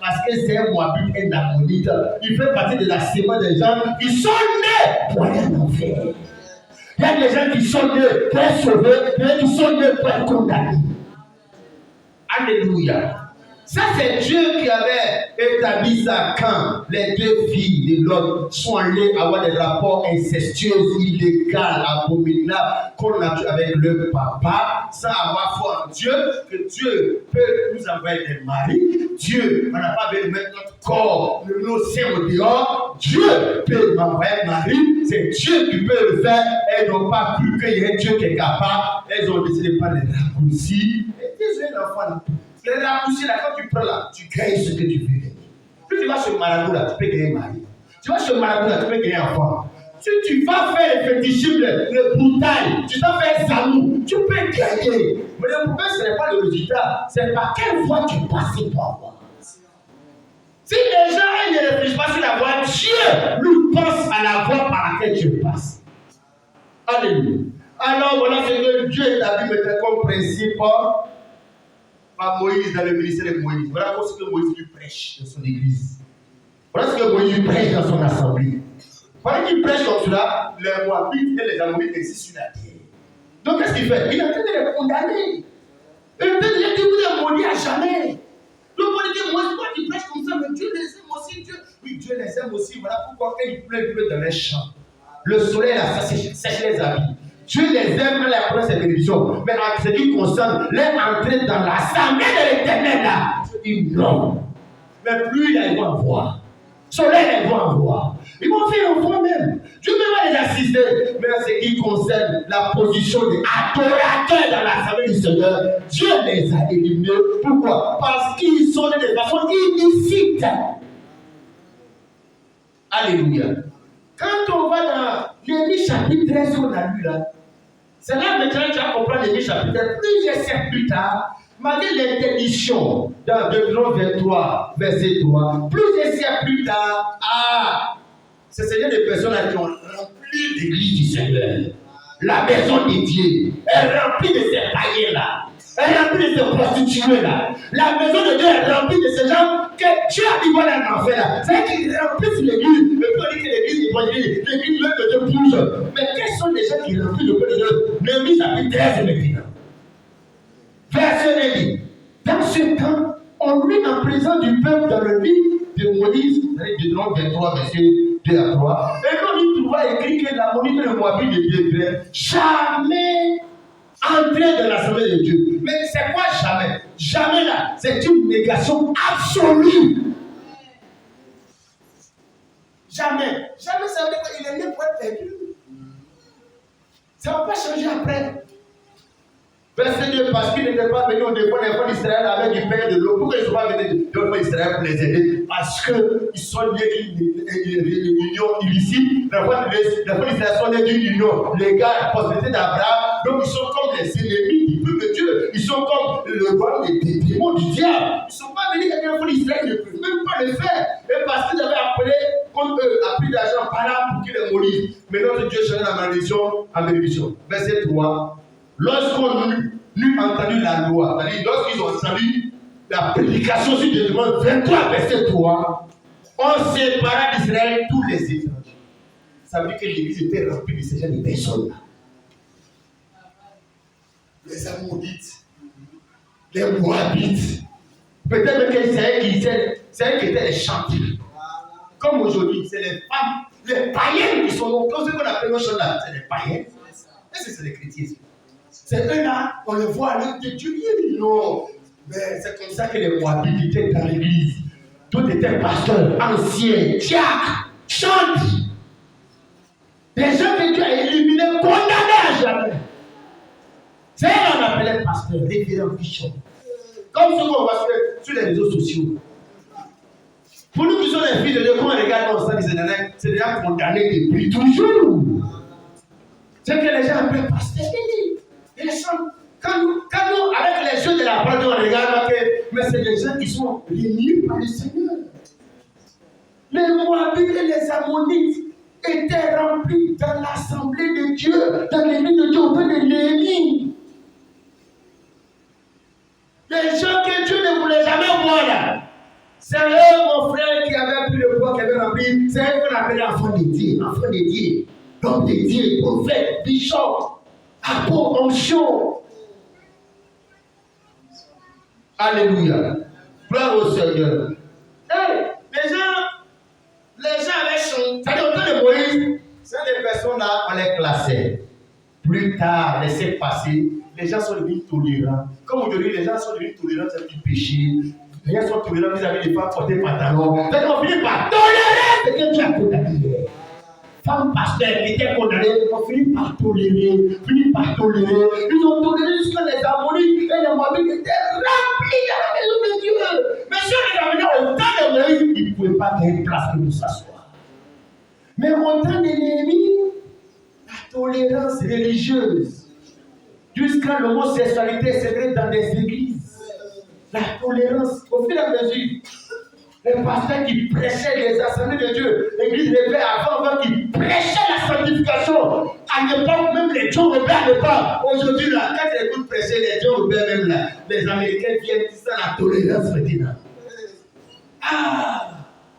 Parce que c'est un Moabite et un Ammonite. Il fait partie de la sémence des gens qui sont nés pour aller en enfer. Il y a des gens qui sont nés pour être sauvés, et qui sont nés pour être condamnés. Alléluia. Ça, c'est Dieu qui avait établi ça quand les deux filles de Lot sont allées avoir des rapports incestueux, illégaux, abominables, qu'on a eu avec leur papa, sans avoir foi en Dieu, que Dieu peut nous envoyer des maris. Dieu, on n'a pas besoin de mettre notre corps, nos seins au dehors. Dieu peut m'envoyer un mari. C'est Dieu qui peut le faire. Elles n'ont pas cru qu'il y ait un Dieu qui est capable. Elles ont décidé de prendre les raccourcis. Et désolé, l'enfant là. Les raccourcis là, quand tu prends là, tu gagnes ce que tu veux gagner. Puis tu vas chez le marabout là, tu peux gagner un mari. Tu vas chez le marabout là, tu peux gagner un enfant. Si tu vas faire le fétichisme, le brutal, tu vas faire zamou, tu peux gagner. Mais le problème, ce n'est pas le résultat, c'est par quelle voie tu passes pour avoir. Si les gens ne réfléchissent pas sur la voie, Dieu lui pense à la voie par laquelle tu passes. Alléluia. Alors voilà ce que Dieu établit maintenant comme principe par Moïse dans le ministère de Moïse. Voilà ce que Moïse lui prêche dans son église. Voilà ce que Moïse lui prêche dans son assemblée. Pendant qu'il prêche comme cela, les Moabites et les Ammonites existent sur la terre. Donc qu'est-ce qu'il fait? Il est en train de les condamner. Il est en train de les dire vous les maudits à jamais. Donc on dit Moïse, pourquoi tu prêches comme ça? Mais Dieu les aime aussi. Oui, Dieu les aime aussi. Voilà pourquoi quand il pleut dans les champs. Le soleil là, ça sèche les habits. Dieu les aime quand il apprend ses bénédictions. Mais en ce qui concerne les entrées dans l'assemblée de l'Éternel là, Dieu dit non. Mais plus ils vont en voir. Soleil, ils vont en voir. Ils vont faire un fond même. Dieu ne va les assister. Mais en ce qui concerne la position des adorateurs dans l'assemblée du Seigneur, Dieu les a éliminés. Pourquoi? Parce qu'ils sont de façon illicite. Alléluia. Quand on va dans Néhémie chapitre 13 qu'on a lu là, c'est là maintenant que tu vas comprendre Néhémie chapitre 13. Plusieurs siècles plus tard, malgré l'interdiction dans Deutéronome 23, verset 3, plusieurs siècles plus tard, c'est Seigneur des personnes qui ont rempli l'église du Seigneur. La maison dédiée est remplie de ces païens-là. Elle est remplie de ces prostituées-là. La maison de Dieu est remplie de ces gens que Dieu a dit voilà un enfer là. C'est qu'ils remplissent l'église. Le peu dit que l'église est évangélique, l'église de Dieu bouge. Mais quels sont les gens qui remplissent le peu de Dieu? Néhémie chapitre 13 maintenant. Verset 1 dit, dans ce temps, on lit en présence du peuple dans le livre de Moïse, Deutéronome 23, verset 2 à 3. Et quand il trouva écrit que la monnaie de Moabite ne devrait jamais entrer dans l'assemblée de Dieu. Mais c'est quoi jamais? Jamais là, c'est une négation absolue. Jamais. Jamais, ça veut dire qu'il est né pour être perdu. Ça ne va pas changer après. Verset 2, parce qu'ils n'étaient pas venus au dépôt des enfants d'Israël avec du pain et de l'eau. Pourquoi ils ne sont pas venus au dépôt d'Israël pour les aider? Parce qu'ils sont liés d'une union illicite. Les enfants d'Israël sont liés d'une union légale, postérité d'Abraham. Donc ils sont comme les ennemis du peuple de Dieu. Ils sont comme le roi des démons du diable. Ils ne sont pas venus avec les enfants d'Israël, ils ne peuvent même pas le faire. Et parce qu'ils avaient appelé contre eux, a pris d'argent par là pour qu'ils les molisent. Mais notre Dieu change la malédiction en bénédiction. Verset 3. Lorsqu'on eut entendu la loi, c'est-à-dire lorsqu'ils ont entendu la prédication sur Deutéronome 23, verset 3, on sépara d'Israël tous les étrangers. Ça veut dire que l'église était remplie de ces gens de personnes-là. Les Ammonites, les Moabites, peut-être même que c'est eux qui étaient les chantiers. Comme aujourd'hui, c'est les femmes, les païens qui sont comme ce qu'on appelle nos gens là, c'est les païens. Est-ce que c'est les chrétiens? C'est eux là, on les voit à l'œuvre de Dieu. Non, mais c'est comme ça que les Moabites étaient dans l'église. Tout était pasteur, ancien, diacre, chante. Les gens que Dieu a éliminés, condamnés à jamais. C'est eux qu'on appelait pasteur, révérend, bishop. Comme ce qu'on voit sur les réseaux sociaux. Pour nous qui sommes les filles de Dieu, quand on regarde dans ça, c'est déjà condamné depuis toujours. C'est que les gens appellent pasteur. Et les gens, quand nous, avec les yeux de la parole, on regarde, mais c'est des gens qui sont réunis par le Seigneur. Les Moabites et les Ammonites étaient remplis dans l'assemblée de Dieu, dans l'église de Dieu, au temps de Néhémie. Les gens que Dieu ne voulait jamais voir là. C'est eux, mon frère, qui avaient pris le poids, qui avaient rempli. C'est eux qu'on appelait enfants de Dieu, enfants de Dieu. Donc de Dieu, prophète, bishop, apôtre, onction. Alléluia. Gloire au Seigneur. Hey, les gens avaient chanté. Ça dit au temps de Moïse, ces des personnes-là, on les classait. Plus tard, laissez passer, les gens sont devenus tolérants. Comme aujourd'hui, les gens sont devenus tolérants vis-à-vis du péché. Les gens sont tolérants vis-à-vis des femmes portées pantalon. Donc on finit par tolérer ce que Dieu a condamné. Femmes pasteurs qui étaient condamnées, on finit par tolérer, Ils ont toléré jusqu'à les Ammonites et les Moabites étaient remplis dans la maison de Dieu. Mais si on les amenait au temps de Moïse, ils ne pouvaient pas faire une place pour nous s'asseoir. Mais au temps de Néhémie, la tolérance religieuse, jusqu'à l'homosexualité s'élève dans des églises. La tolérance, au fur et à mesure. Les pasteurs qui prêchaient les assemblées de Dieu, l'église réveillée avant qui prêchaient la sanctification. À l'époque, même les John Robert à l'époque. Aujourd'hui, là, quand ils écoutent prêcher les John Robert, même là, les Américains viennent dire ça, la tolérance maintenant.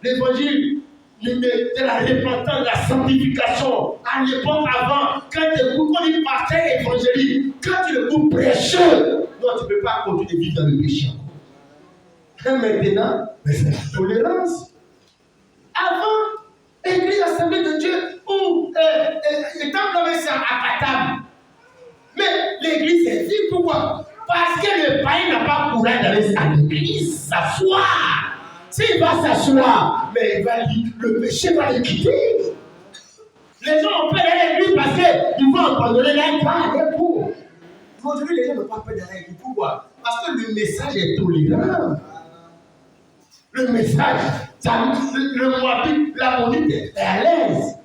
L'évangile de la repentance, de la sanctification. À l'époque avant, quand tu écoutes, quand il partait évangélique, quand tu écoutes prêcheur, non, tu ne peux pas continuer de vivre dans le péché. Et maintenant, c'est la tolérance. Avant, l'église assemblée de Dieu, où le temple avait ça à Katam. Mais l'église est vide, pourquoi? Parce que le païen n'a pas courage d'aller à l'église s'asseoir. S'il va s'asseoir, mais il va dire, le péché va le quitter. Les gens ont peur d'aller à l'église parce qu'ils vont abandonner leur part, leur peau. Aujourd'hui, les gens n'ont pas peur d'aller à l'église. Pourquoi? Parce que le message est tolérant. Le message, le Moabite, l'Ammonite est à l'aise.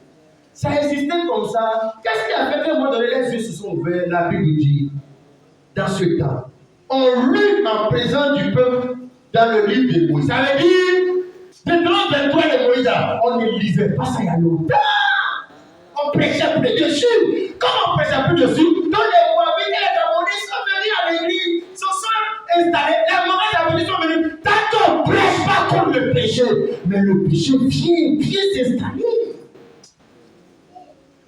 Ça existait comme ça. Qu'est-ce qui a fait qu'à un moment donné, les yeux se sont ouverts? La Bible dit, dans ce temps, on lit en présence du peuple dans le livre de Moïse. Ça veut dire, maintenant, 23 de Moïse, on ne lisait pas ça il y a longtemps. On prêchait plus dessus. Comme on prêchait plus dessus, donc les Moabites et les Ammonites sont venus à l'église, se sont installés. Les mauvaises Ammonites sont venus. Tant qu'on ne prêche pas contre le péché, mais le péché vient s'installer.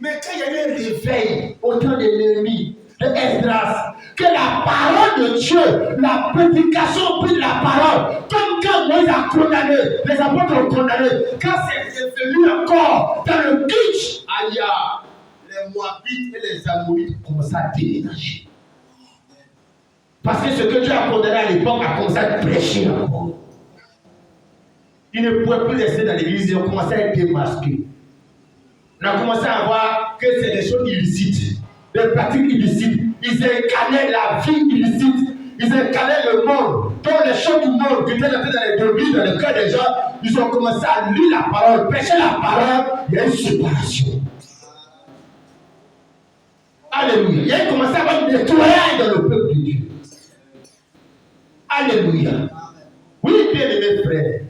Mais quand il y a eu un réveil au temps de Néhémie, de Esdras, que la parole de Dieu, la prédication prit la parole, comme quand Moïse a condamné, les apôtres ont condamné, quand c'est revenu encore dans le kitsch, aïe, les Moabites et les Ammonites commencent à déménager. Parce que ce que Dieu a condamné à l'époque a commencé à prêcher encore. Ils ne pouvaient plus rester dans l'église, ils ont commencé à être démasqués. On a commencé à voir que c'est des choses illicites, des pratiques illicites. Ils incarnaient la vie illicite. Ils incarnaient le monde. Donc les choses du monde qui étaient entrées dans les églises, dans le cœur des gens, ils ont commencé à lire la parole, prêcher la parole. Il y a une séparation. Alléluia. Il y a commencé à avoir un nettoyage dans le peuple de Dieu. Alléluia. Oui, bien-aimés frères,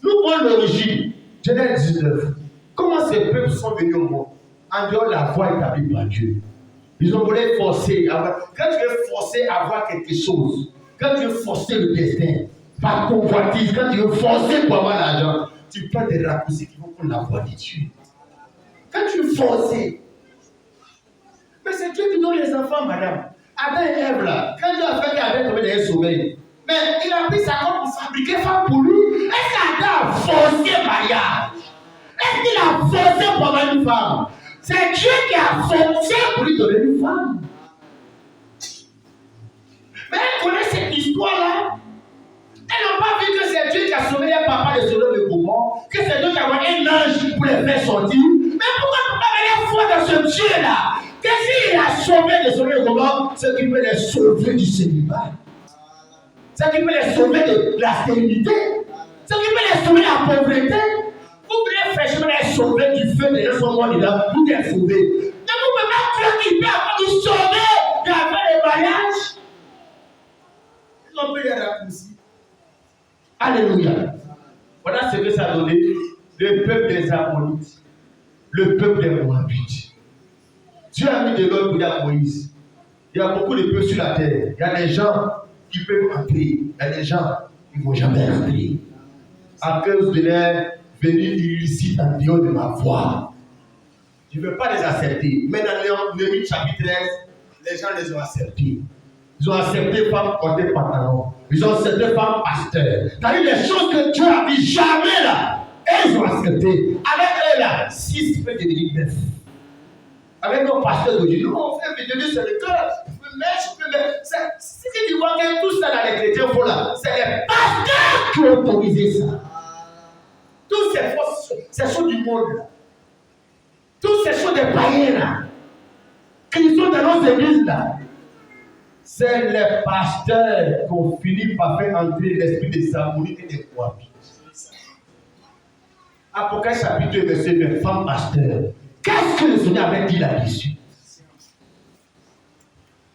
nous voyons l'origine. Genèse 19. Comment ces peuples sont venus au monde en dehors de la voie établie par Dieu? Ils ont voulu forcer. Quand tu veux forcer à avoir quelque chose, quand tu veux forcer le destin, par convoitise, quand tu veux forcer pour avoir l'argent, tu prends des raccourcis qui vont prendre la voie de Dieu. Quand tu veux forcer, mais c'est Dieu qui donne les enfants, madame. Adam et Ève là, quand Dieu a fait qu'Adam tombait dans un sommeil, mais il a pris sa femme pour fabriquer femme pour lui. Est-ce qu'Adam a forcé mariage? Est-ce qu'il a forcé pour avoir une femme? C'est Dieu qui a forcé pour lui donner une femme. Mais elle connaît cette histoire-là. Elles n'ont pas vu que c'est Dieu qui a sauvé les papas de Sodome et Gomorrhe, que c'est Dieu qui a envoyé un ange pour les faire sortir. Mais pourquoi ne pas avoir foi dans ce Dieu-là? Que s'il a sauvé de Sodome et Gomorrhe, c'est qu'il peut les sauver du célibat. C'est qu'il peut les sauver de la stérilité. C'est qu'il peut les sauver de la pauvreté. Vous voulez fraîchement les sauver du feu de leur moment dedans, vous les sauver. Mais vous ne pouvez pas croire qu'il peut encore nous sauver d'avoir les mariages. Ils ont pris les raccourcis. Alléluia. Voilà ce que ça a donné le peuple des Ammonites, le peuple des Moabites. Dieu a mis de l'ordre pour dire à Moïse. Il y a beaucoup de peuples sur la terre. Il y a des gens qui peuvent entrer. Il y a des gens qui ne vont jamais entrer. À cause de leur venue illicite en dehors de ma voix. Je ne veux pas les accepter. Mais dans Néhémie chapitre 13, les gens les ont acceptés. Ils ont accepté femmes portées pantalon. Ils ont accepté femmes pasteurs. C'est-à-dire les choses que Dieu a dit jamais là. Et ils ont accepté. Avec eux là, 6 peut devenir 9. Avec nos pasteurs de Dieu, nous on fait de Dieu, c'est le cœur. Si tu vois que tout ça dans les chrétiens font là, c'est les pasteurs qui ont autorisé ça. Toutes ces choses du monde là, toutes ces choses des païens là, qui sont dans nos églises là, c'est les pasteurs qui ont fini par faire entrer l'esprit des Ammonites et des Moabites. Apocalypse chapitre 2, verset 20, femme pasteur. Qu'est-ce que le Seigneur avait dit là-dessus?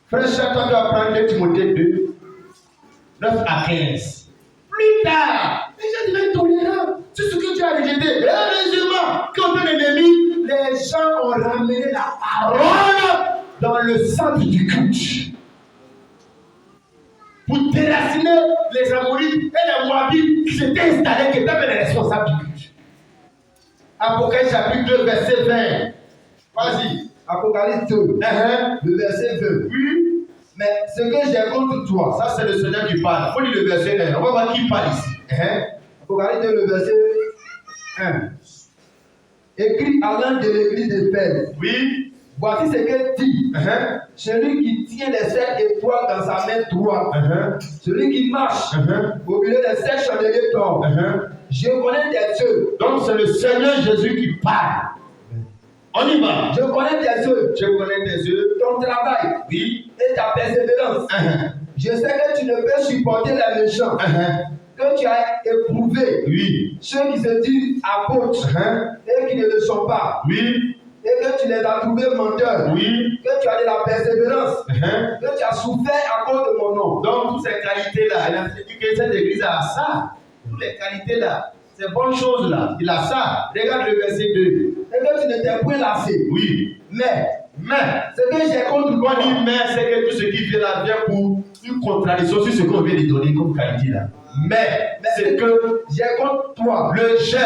Frère, chaque fois que tu vas prendre 2 Timothée 2, 9 à 15. Plus tard, les gens deviennent tolérants. C'est ce que tu as rejeté. Heureusement, quand on est ennemi, les gens ont ramené la parole dans le centre du culte. Pour déraciner les Ammonites et les Moabites qui s'étaient installés, qui étaient les responsables du culte. Apocalypse chapitre 2, verset 20. Vas-y. Apocalypse 2, le verset 20. Oui. Mais ce que j'ai contre toi, Ça, c'est le Seigneur qui parle. Il faut lire le verset 1. On va voir qui parle ici. Apocalypse 2, le verset 1. Écrit à l'un de l'église d'Éphèse. Oui. Voici ce que dit celui qui tient les 7 étoiles dans sa main droite, celui qui marche au milieu des 7 chandeliers d'or. Je connais tes œuvres. Donc, c'est le Seigneur Jésus qui parle. On y va. Je connais tes œuvres. Je connais tes œuvres. Ton travail. Oui. Et ta persévérance. Je sais que tu ne peux supporter les méchants. Que tu as éprouvé. Oui. Ceux qui se disent apôtres et qui ne le sont pas. Oui. et que tu les as trouvés menteurs, Oui. que tu as de la persévérance, que tu as souffert à cause de mon nom. Donc, toutes ces qualités-là, il a dit que cette église a ça. Toutes les qualités-là, ces bonnes choses-là, il a ça. Regarde le verset 2. Et que tu ne t'es point lassé. Oui. Mais, Mais, ce que j'ai contre quand on toi, dit mais, c'est que tout ce qui vient là vient pour une contradiction sur ce qu'on vient de donner comme qualité là. Mais, c'est que j'ai contre toi, le j'ai,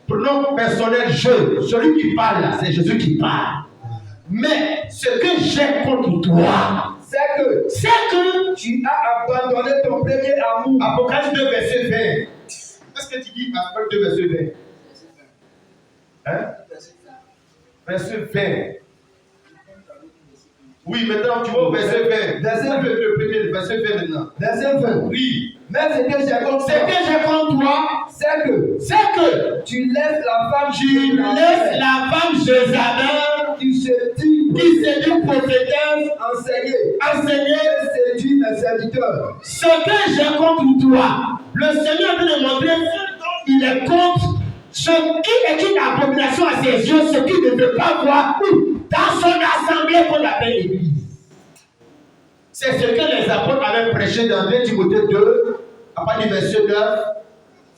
pronom personnel je, celui qui parle là, c'est Jésus qui parle. Mais, ce que j'ai contre toi, c'est que tu as abandonné ton premier amour. Apocalypse 2, verset 20. Qu'est-ce que tu dis Apocalypse 2, verset 20? Hein? Verset 20. Oui, maintenant tu vois au verset 20. Verset 20 maintenant. Verset 20. Oui. Mais ce que j'ai contre Ce toi, que j'ai contre toi, c'est que tu laisses la femme tu laisses la femme Jézabel qui se dit prophétesse enseigner et séduit mes serviteurs. ce que j'ai contre toi. Le Seigneur veut nous montrer il est contre ce qui est une abomination à ses yeux, ce qu'il ne veut pas voir dans son assemblée qu'on appelle l'Église. C'est ce que les apôtres avaient prêché dans 2 Timothée 2, à partir du verset 9.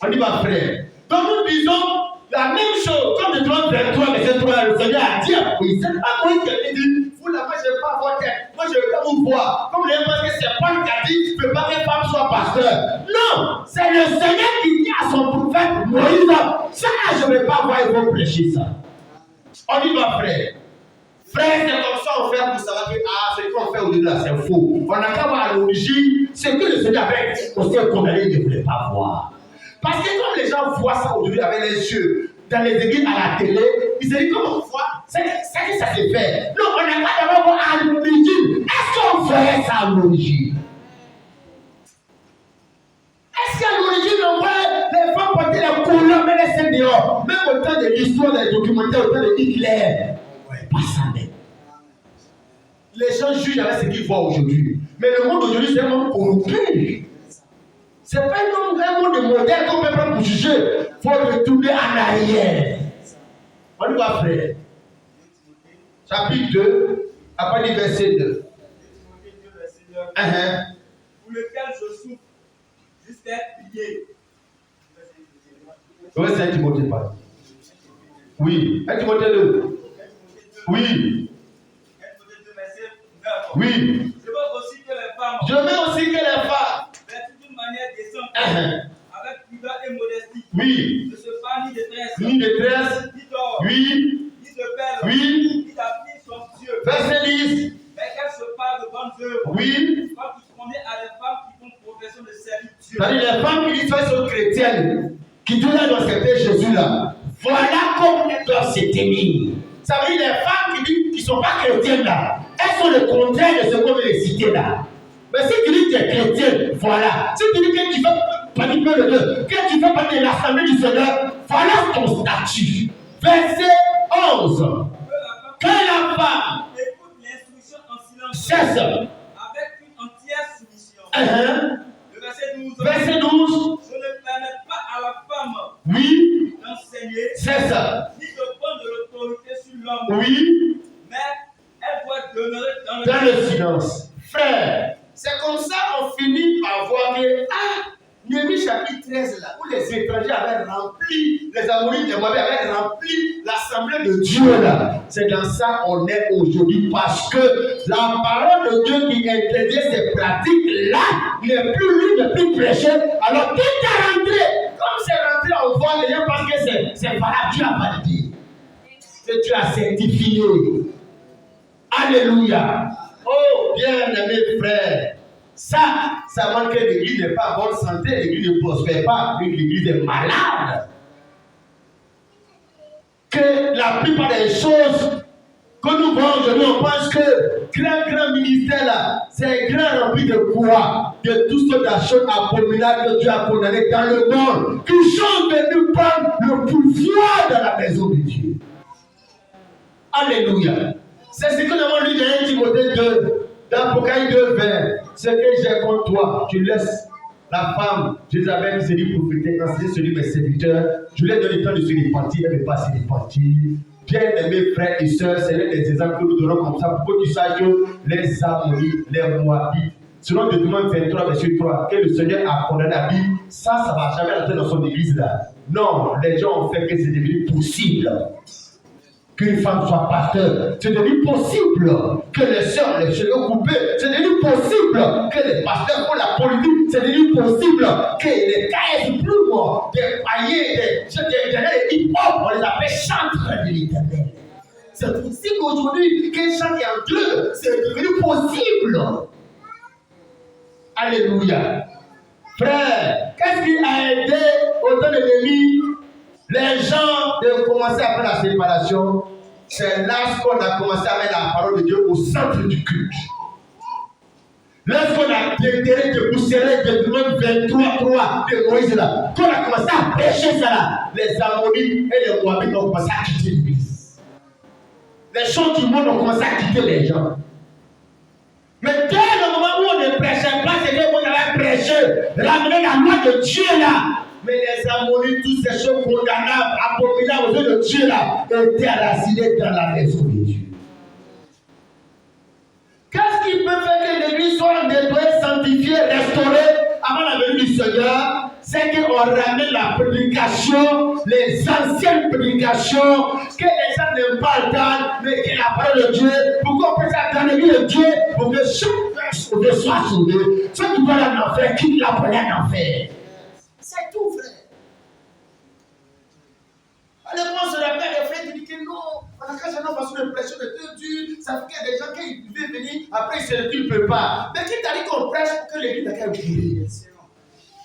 On dit, ma frère. Donc nous disons la même chose, comme de 30 vers 3, verset 3, le Seigneur a dit à Moïse. C'est pas Moïse qui a dit, vous là, moi je ne veux pas voir tête, moi je ne veux pas vous voir. Comme les parce que c'est Paul qui a dit, je ne veux pas qu'une femme soit pasteur. Non, c'est le Seigneur qui dit à son prophète Moïse, ça je ne veux pas voir, il faut prêcher ça. On dit, ma frère. Frère, c'est comme ça on fait pour savoir que ce qu'on fait au-delà, c'est faux. On n'a qu'à voir à l'origine ce que le Seigneur avait aussi condamné, il ne voulait pas voir. Parce que comme les gens voient ça aujourd'hui avec les yeux, dans les églises, à la télé, ils se disent comment on voit, c'est que ça s'est fait. Non, on n'a qu'à d'abord voir à l'origine. Est-ce qu'on fait ça à l'origine? Est-ce qu'à l'origine, on voit les femmes porter les couleurs, mais les scènes dehors? Même au temps de l'histoire des documentaires, au temps de Hitler. Pas ça même. Les gens jugent avec ce qu'ils voient aujourd'hui. Mais le monde aujourd'hui, c'est un monde corrompu. Ce n'est pas un monde moderne qu'on peut prendre pour juger. Il faut retourner en arrière. On y va, frère. Chapitre 2, à partir du verset 2. Pour lequel je souffre jusqu'à plier. Oui, c'est 1 Timothée pas. Oui, 1 Timothée 2. Oui. Oui. Je veux aussi que les femmes. Vêtues d'une manière décente. Avec pudeur et modestie. Oui. Ne se pas ni détresse. Ni détresse. Ni d'or. Oui. Ni de perles. Oui. Ni d'habits somptueux. Verset 10. Mais qu'elles se parlent de bonnes œuvres. Oui. Quand vous prenez à des femmes qui font profession de servir Dieu. C'est-à-dire les femmes qui disent qu'elles sont chrétiennes, qui doivent accepter Jésus là. Voilà comment elles doivent se tenir. Ça veut dire les femmes qui ne sont pas chrétiennes là, elles sont le contraire de ce qu'on veut les citer là. Mais si tu dis que tu es chrétienne, voilà. Si tu dis que tu fais partie que tu fais partie de l'assemblée du Seigneur, voilà ton statut. Verset 11. Que la femme écoute l'instruction en silence. cesse. Avec une entière soumission. Le verset 12. Verset 12. Je ne permets pas à la femme Oui. d'enseigner. Cesse. Ni de prendre de l'autorité sur l'homme. Oui. Mais elle doit demeurer dans le silence. Frère, c'est comme ça on finit par voir que, Néhémie chapitre 13 là, où les étrangers avaient rempli, les Amorites, les Moabites avaient rempli l'assemblée de Dieu là. C'est dans ça qu'on est aujourd'hui parce que la parole de Dieu qui interdit ces pratiques là n'est plus lue, n'est plus prêchée. Alors qui est rentré? Comme c'est rentré, on voit les gens parce que c'est valable, Dieu a validé. Que Dieu a certifié. Alléluia. Oh, bien-aimés frères, ça montre que l'église n'est pas en bonne santé, l'église ne prospère pas, l'église est malade. Que la plupart des choses que nous voyons aujourd'hui, on pense que grand ministère là, c'est grand rempli de quoi? De toutes sortes de choses abominables que Dieu a condamnées dans le monde, qui sont venus prendre le pouvoir dans la maison de Dieu. Alléluia. C'est ce que nous avons lu dans 1 Timothée 2, dans Apocalypse 2, 20. Ce que j'ai contre toi, tu laisses la femme, Jézabel, qui se dit prophétesse, enseigner celui de mes serviteurs. Je lui ai donné le temps de se repentir, elle ne veut pas se repentir. Bien-aimés frères et sœurs, c'est l'un des exemples que nous donnons comme ça pour que tu saches que les Ammonites, les Moabites, selon Deutéronome 23, verset 3, que le Seigneur a condamné la Bible, ça ne va jamais entrer dans son église là. Non, les gens ont fait que c'est devenu possible qu'une femme soit pasteur. C'est devenu possible que les sœurs, les cheveux coupés. C'est devenu possible que les pasteurs font la politique. C'est devenu possible que les KS plumes, des païens, des hip-hop, on les appelle chantres de l'Éternel. C'est possible aujourd'hui qu'un chant est en Dieu. C'est devenu possible. Alléluia. Frère, qu'est-ce qui a aidé au temps de Néhémie les gens de commencer à faire la séparation? C'est là qu'on a commencé à mettre la parole de Dieu au centre du culte. Lorsqu'on a déterré de poussiérer de Deutéronome 23 de Moïse là, qu'on a commencé à prêcher ça là, les Ammonites et les Moabites ont commencé à quitter l'église. Les gens du monde ont commencé à quitter les gens. Mais dès le moment où on ne prêchait pas, c'est que vous avez prêché, ramener la loi de Dieu là. Mais les Ammonites, toutes ces choses condamnables, abominables aux yeux de Dieu là, étaient enracinés dans la maison de Dieu. Qu'est-ce qui peut faire que l'église soit nettoyée, sanctifiée, restaurée avant la venue du Seigneur? C'est qu'on ramène la prédication, les anciennes prédications, que les gens n'aiment pas entendre, mais que la parole de Dieu, pour qu'on puisse attendre l'église de Dieu, pour que chaque personne soit sauvé. Ceux qui veulent en enfer, quitte la première en enfer. C'est tout, frère. Alors, quand on se rappelle, les frères qui disent que non, parce que c'est une façon de pression de Dieu, ça fait qu'il y a des gens qui veulent venir, après ils se retirent, ils ne peuvent pas. Mais qui t'a dit qu'on prêche pour que l'église n'a qu'à brûler?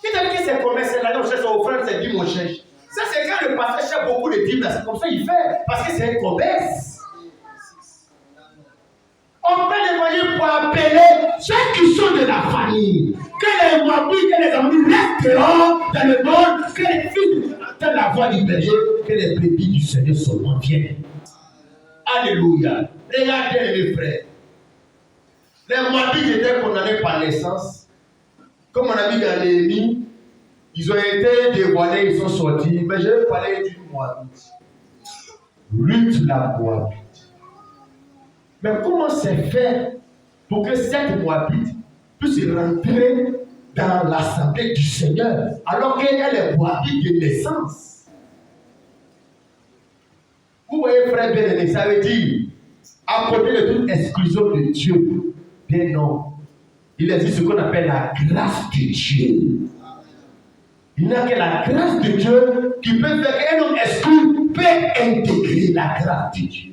Qui t'a dit que c'est commerce, c'est là, on cherche son frère, c'est dit mon cherche. Ça, c'est quand le pasteur cherche beaucoup de dîmes, c'est comme ça qu'il fait, parce que c'est un commerce. On fait l'évangile pour appeler ceux qui sont de la famille. Que les Moabites, que les Ammonites resteront dans le monde, que les fils entendent la voix du berger, que les brebis du Seigneur seulement viennent. Alléluia. Regardez les frères. Les Moabites étaient condamnés par naissance. Comme on a vu dans Néhémie, ils ont été dévoilés, ils sont sortis. Mais je vais parler d'une Moabite. Ruth la Moabite. Mais comment c'est fait pour que cette Moabite puisse rentrer dans l'assemblée du Seigneur alors qu'elle est Moabite de naissance? Vous voyez, frère bien-aimé, ça veut dire, à côté de toute exclusion de Dieu, bien non. Il existe ce qu'on appelle la grâce de Dieu. Il n'y a que la grâce de Dieu qui peut faire qu'un homme exclu peut intégrer la grâce de Dieu.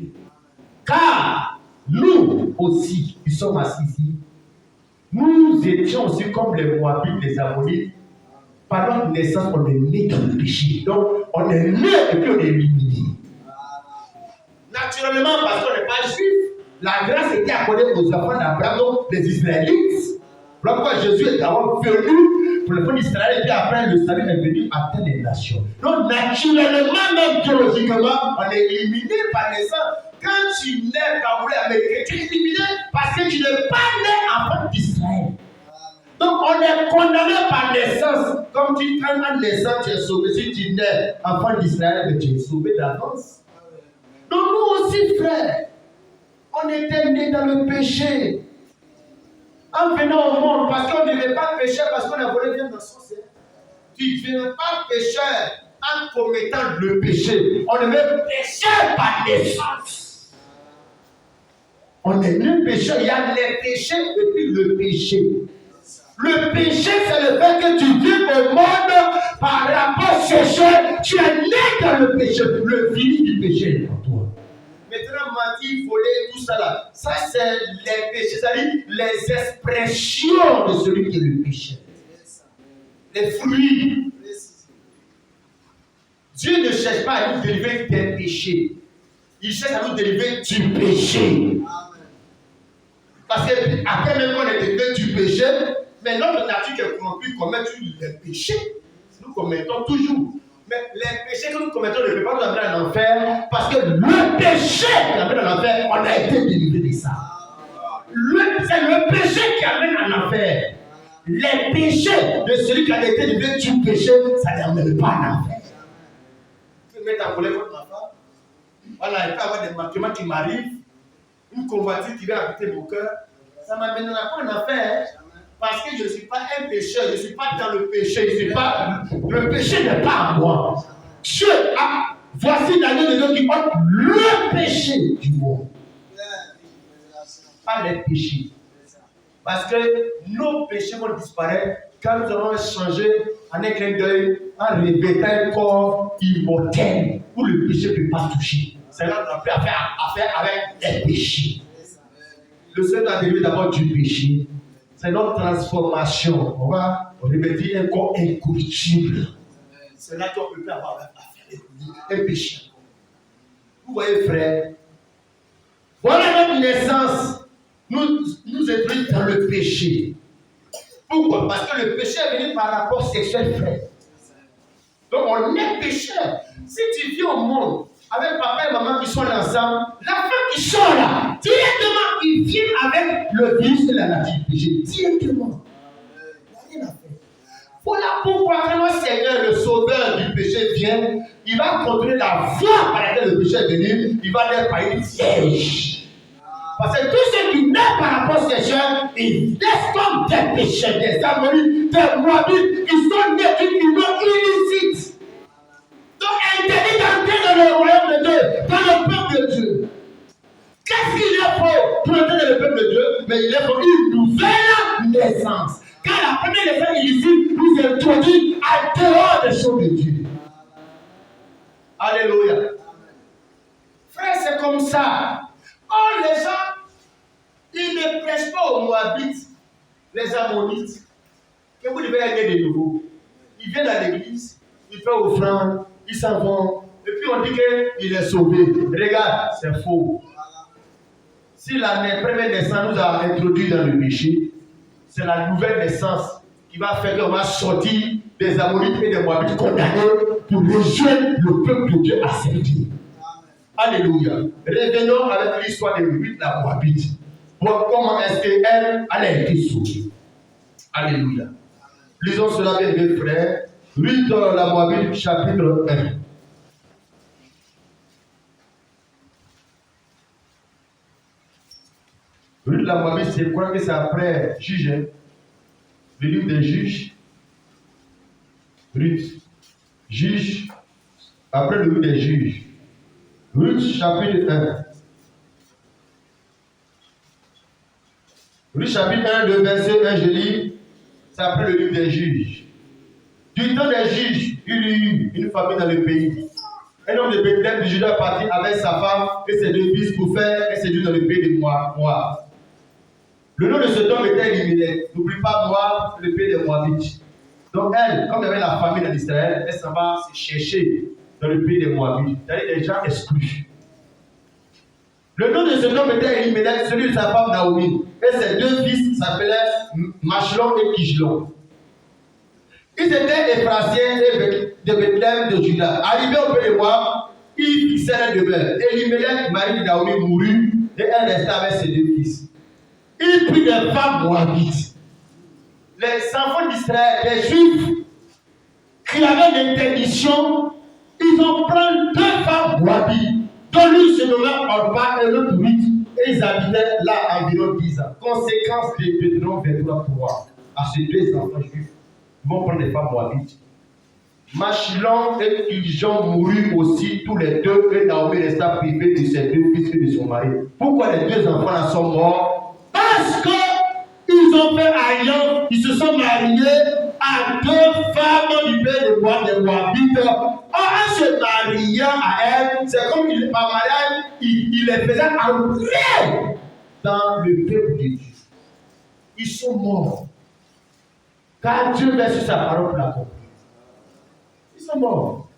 Car nous aussi, qui sommes assis ici, nous étions aussi comme les Moabites, les Ammonites. Par notre naissance, on est né dans le péché. Donc, on est né et puis on est éliminé. Naturellement, parce qu'on n'est pas juif, la grâce était accordée aux enfants d'Abraham, donc les Israélites. Pourquoi Jésus est d'abord venu pour le peuple d'Israël et puis après le salut est venu à toutes les nations. Donc, naturellement, même théologiquement, on est éliminé par naissance. Quand tu nais dans le américain, tu es éliminé parce que tu n'es pas né enfant d'Israël. Donc on est condamné par naissance. Comme tu es en naissance, tu es sauvé. Si tu nais enfant d'Israël, tu es sauvé d'avance. Donc nous aussi, frères, on était nés dans le péché. En venant au monde, parce qu'on ne devait pas pécher, parce qu'on a volé bien dans son Seigneur. Tu ne deviens pas pécheur en commettant le péché. On devait pécher par naissance. On est né pécheur, il y a les péchés et puis le péché. Le péché, c'est le fait que tu vis au monde par rapport au péché. Tu es né dans le péché. Le virus du péché est en toi. Maintenant, mentir, voler, tout ça là, ça c'est les péchés, c'est-à-dire les expressions de celui qui est le péché. Les fruits. Dieu ne cherche pas à nous délivrer des péchés. Il cherche à nous délivrer du péché. Parce qu'après même qu'on est délivré du péché, mais notre nature qui est corrompue commet les péchés. Nous commettons toujours. Mais les péchés que nous commettons ne peuvent pas nous amener en enfer, parce que le péché qui amène en enfer, on a été délivré de ça. C'est le péché qui amène en enfer. Les péchés de celui qui a été délivré du péché, ça ne l'amène pas en enfer. Tu peux mettre en colère contre ma femme. Voilà, il peut y avoir des manquements qui m'arrivent, une convoitise qui vient habiter mon cœur. Ça ne m'amènera pas en affaire. Parce que je ne suis pas un pécheur, je ne suis pas dans le péché. Le péché n'est pas à moi. Dieu a. Voici l'année de Dieu qui porte le péché du monde. Pas les péchés. Parce que nos péchés vont disparaître quand nous allons changer en un clin d'œil, en revêtant un corps immortel où le péché ne peut pas toucher. C'est là qu'on a plus affaire avec les péchés. Le Seigneur doit dériver d'abord du péché. C'est notre transformation. On va revêtir un corps incorruptible. C'est là qu'on ne peut plus avoir affaire avec un péché. Vous voyez, frère, voilà notre naissance. Nous êtes dans le péché. Pourquoi? Parce que le péché est venu par rapport sexuel, frère. Donc on est pécheur. Si tu vis au monde avec papa et maman qui sont ensemble, l'enfant qui sort là, directement, il vient avec le virus de la nature du péché. Directement. Il n'y a rien à faire. Voilà pourquoi quand le Seigneur, le sauveur du péché, vient, il va contrôler la voie par laquelle le péché est venu, il va naître par une vierge. Parce que tous ceux qui naissent par rapport sexuel, ils naissent comme des pécheurs, des Amorites, des Moabites, ils sont nés d'une union illicite. Donc interdit d'entrer dans le royaume de Dieu, dans le peuple de Dieu. Qu'est-ce qu'il est pour entrer dans le peuple de Dieu? Mais il est pour une nouvelle naissance. Car la première naissance illicite nous introduit à dehors des choses de Dieu. Alléluia. Frère, c'est comme ça. Oh, les gens, ils ne prêchent pas aux Moabites, les Ammonites, que vous devez aider de nouveau. Ils viennent à l'église, ils font offrande, ils s'en vont, et puis on dit qu'il est sauvé. Regarde, c'est faux. Si la première naissance nous a introduit dans le péché, c'est la nouvelle naissance qui va faire qu'on va sortir des Ammonites et des Moabites condamnés pour rejoindre le peuple de Dieu à servir. Alléluia. Revenons avec l'histoire de Ruth la Moabite. Voir comment est-ce qu'elle a été sauvée. Alléluia. Lisons cela, bien aimés frères. Ruth la Moabite, chapitre 1. Ruth la Moabite, je crois que c'est après Juge. Le livre des Juges. Ruth. Juge. Après le livre des Juges. Ruth chapitre 1. Ruth chapitre 1, le verset 1, je lis, c'est après le livre des Juges. Du temps des Juges, il y eut une famille dans le pays. Un homme de Bethléem de Juda partit avec sa femme et ses deux fils pour faire un séjour dans le pays de Moab. Le nom de cet homme était Elimelech. N'oublie pas Moab, le pays des Moabites. Donc elle, comme il y avait la famille dans Israël, elle s'en va se chercher dans le pays des Moabites. C'est-à-dire des gens exclus. Le nom de ce homme était Elimelech, celui de sa femme Naomi. Et ses deux fils s'appelaient Machlon et Kijlon. Ils étaient Éphrasiens de Bethléem de Juda. Arrivés au pays de Moab, ils fixèrent la demeure. Elimelech, mari de Naomi, mourut et elle resta avec ses deux fils. Il prit des femmes moabites. Les enfants d'Israël, les Juifs, qui avaient l'interdiction, ils ont pris deux femmes moabites, dont l'une se nommait Orpa et l'autre Ruth, et ils habitaient là environ 10 ans. Conséquence de Deutéronome 23 à ces deux enfants juifs, ils vont prendre des femmes moabites. Machlon et Kijlon moururent aussi tous les deux, et Naomi resta privée de ses deux fils et de son mari. Pourquoi les deux enfants là sont morts? Parce qu'ils ont fait alliance, ils se sont mariés à deux femmes du pays de Moab, des Moabites. En se mariant à elles, c'est comme par mariage, il les faisait entrer dans le peuple de Dieu. Ils sont morts. Car Dieu met sur sa parole pour l'accomplir. Ils sont morts.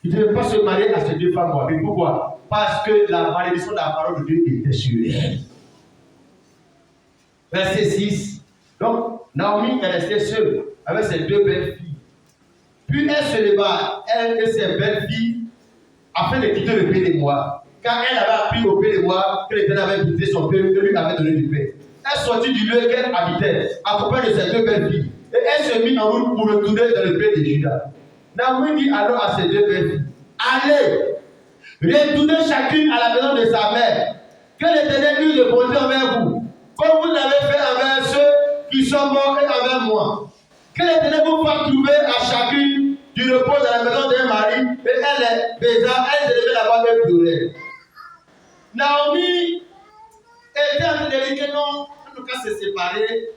Ils ne devaient pas se marier à ces deux femmes moabites. Pourquoi? Parce que la malédiction de la parole de Dieu était sur elles. Verset 6. Donc, Naomi est restée seule avec ses deux belles filles. Puis elle se leva, elle et ses belles filles, afin de quitter le pays de Moab. Car elle avait appris au pays de Moab que l'Éternel avait quitté son peuple et lui avait donné du pain. Elle sortit du lieu qu'elle habitait, accompagnée de ses deux belles filles. Et elle se mit en route pour retourner dans le pays de Juda. Naomi dit alors à ses deux belles filles, allez, Retournez chacune à la maison de sa mère. Que l'Éternel eût de bonté envers vous, comme vous l'avez fait envers ceux qui sont morts et envers moi. Que l'Éternel vous fasse trouver à chacune du repos dans la maison d'un mari, et elle baisa, elle se levait là-bas et pleurait. Naomi était en train de dire que non, en tout cas se séparer.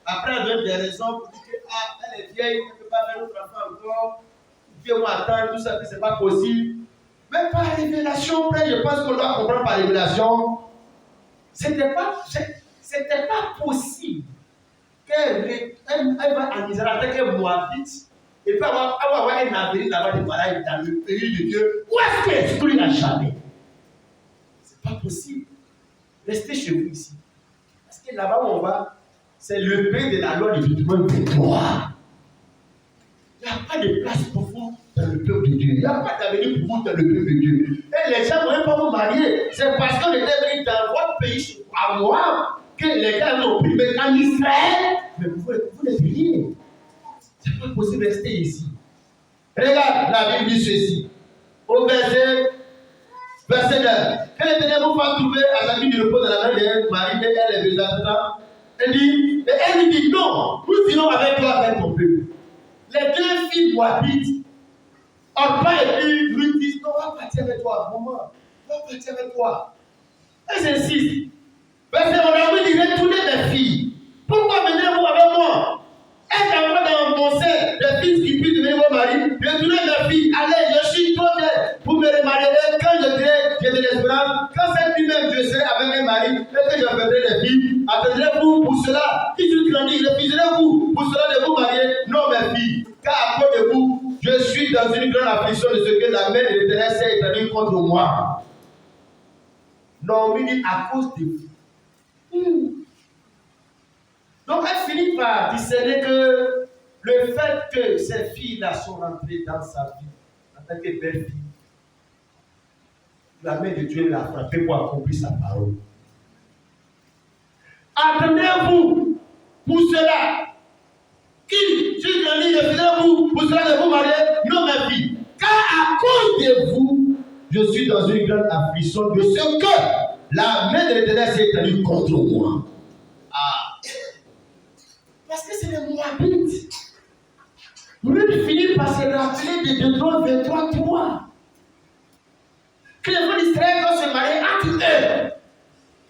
Après, elle donne des raisons pour dire que elle est vieille, elle ne peut pas faire notre enfant encore. Dieu va attendre, tout ça, c'est pas possible. Mais par révélation, après, je pense qu'on doit comprendre par révélation. C'était pas possible qu'elle va en Israël en tant que Moabite et puis avoir un avenir là-bas de pareil dans le pays de Dieu. Où est-ce qu'elle est exclue à jamais? C'est pas possible. Restez chez vous ici. Parce que là-bas où on va, c'est le pays de la loi du Deutéronome 23. Il n'y a pas de place pour vous dans le peuple de Dieu. Il n'y a pas d'avenir pour vous dans le peuple de Dieu. Et les gens ne vont pas vous marier. C'est parce qu'on était venu dans votre pays à moi que les gars ont pris. Mais en Israël, mais vous les priez. Ce n'est pas possible de rester ici. Regarde, la Bible dit ceci. Au verset 9. Que l'Éternel vous fasse trouver à sa vie du repos dans la main de Marie, et elle est besoin. Elle lui dit non, nous irons avec toi, avec ton peuple. Les deux filles moabites n'ont pas été lui disent non, on va partir avec toi, maman, on va partir avec toi. Elles insistent. Parce que mon ami dit retournez mes filles. Pourquoi venez-vous avec moi? Elles envoient dans mon sein des fils qui puissent devenir vos maris. Retournez mes filles. Allez, je suis trop vieille pour me remarier. Quand je dirai, j'ai de l'espérance. Quand cette nuit même je serai avec mes maris et que je ferai des filles, attendrez-vous pour cela. Si je grandis, refuserez-vous pour cela de vous marier? Non, mes filles. Car à cause de vous, je suis dans une grande affliction de ce que la main de l'Éternel s'est étendue contre moi. Non, mais dit à cause de vous. Donc elle finit par discerner que le fait que ces filles-là sont rentrées dans sa vie en tant que belle fille, la main de Dieu l'a frappée pour accomplir sa parole. Attendez-vous pour cela. Qui, si grandis, refusez-vous pour cela de vous marier? Non, mes filles. Car à cause de vous, je suis dans une grande affliction de ce que la main de l'Éternel s'est étendue contre moi. Ah. Parce que c'est les Moabites. Ruth finit par se rappeler de Deutéronome 23:3. Que les enfants d'Israël doivent se marier entre eux.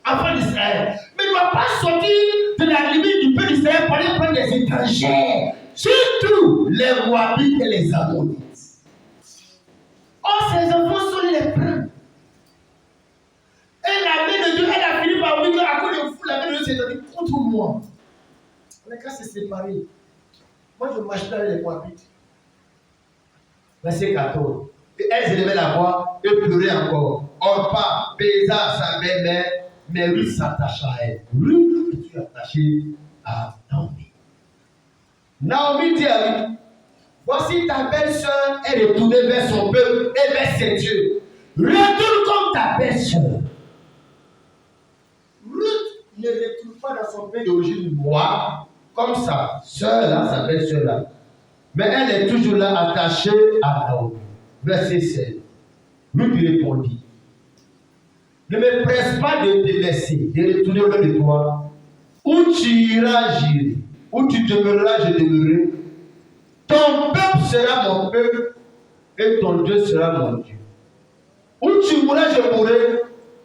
Enfants d'Israël. Mais ne doit pas sortir de la limite du peuple d'Israël pour aller prendre des étrangers. Surtout les Moabites et les Ammonites. Or, ces enfants sont les prendre. Et la main de Dieu, elle a fini par dire qu'à cause de vous, la main de Dieu s'est donnée contre moi. On est qu'à se séparer. Moi, je marche pas avec les Moabites. Verset 14. Et elle se levait la voix et pleurait encore. Orpa baisa sa belle-mère, mais Ruth s'attacha à elle. Ruth est attachée à Naomi. Naomi dit à lui, voici ta belle-sœur est retournée vers son peuple et vers ses dieux. Retourne comme ta belle-sœur. Ruth ne retourne pas dans son pays d'origine noire, comme sa sœur là, sa belle-sœur là. Mais elle est toujours là attachée à Naomi. Verset 16. Ruth lui répondit, ne me presse pas de te laisser, de retourner au de toi. Où tu iras, j'irai. Où tu demeureras, je demeurerai. Ton peuple sera mon peuple et ton Dieu sera mon Dieu. Où tu mourras, je mourrai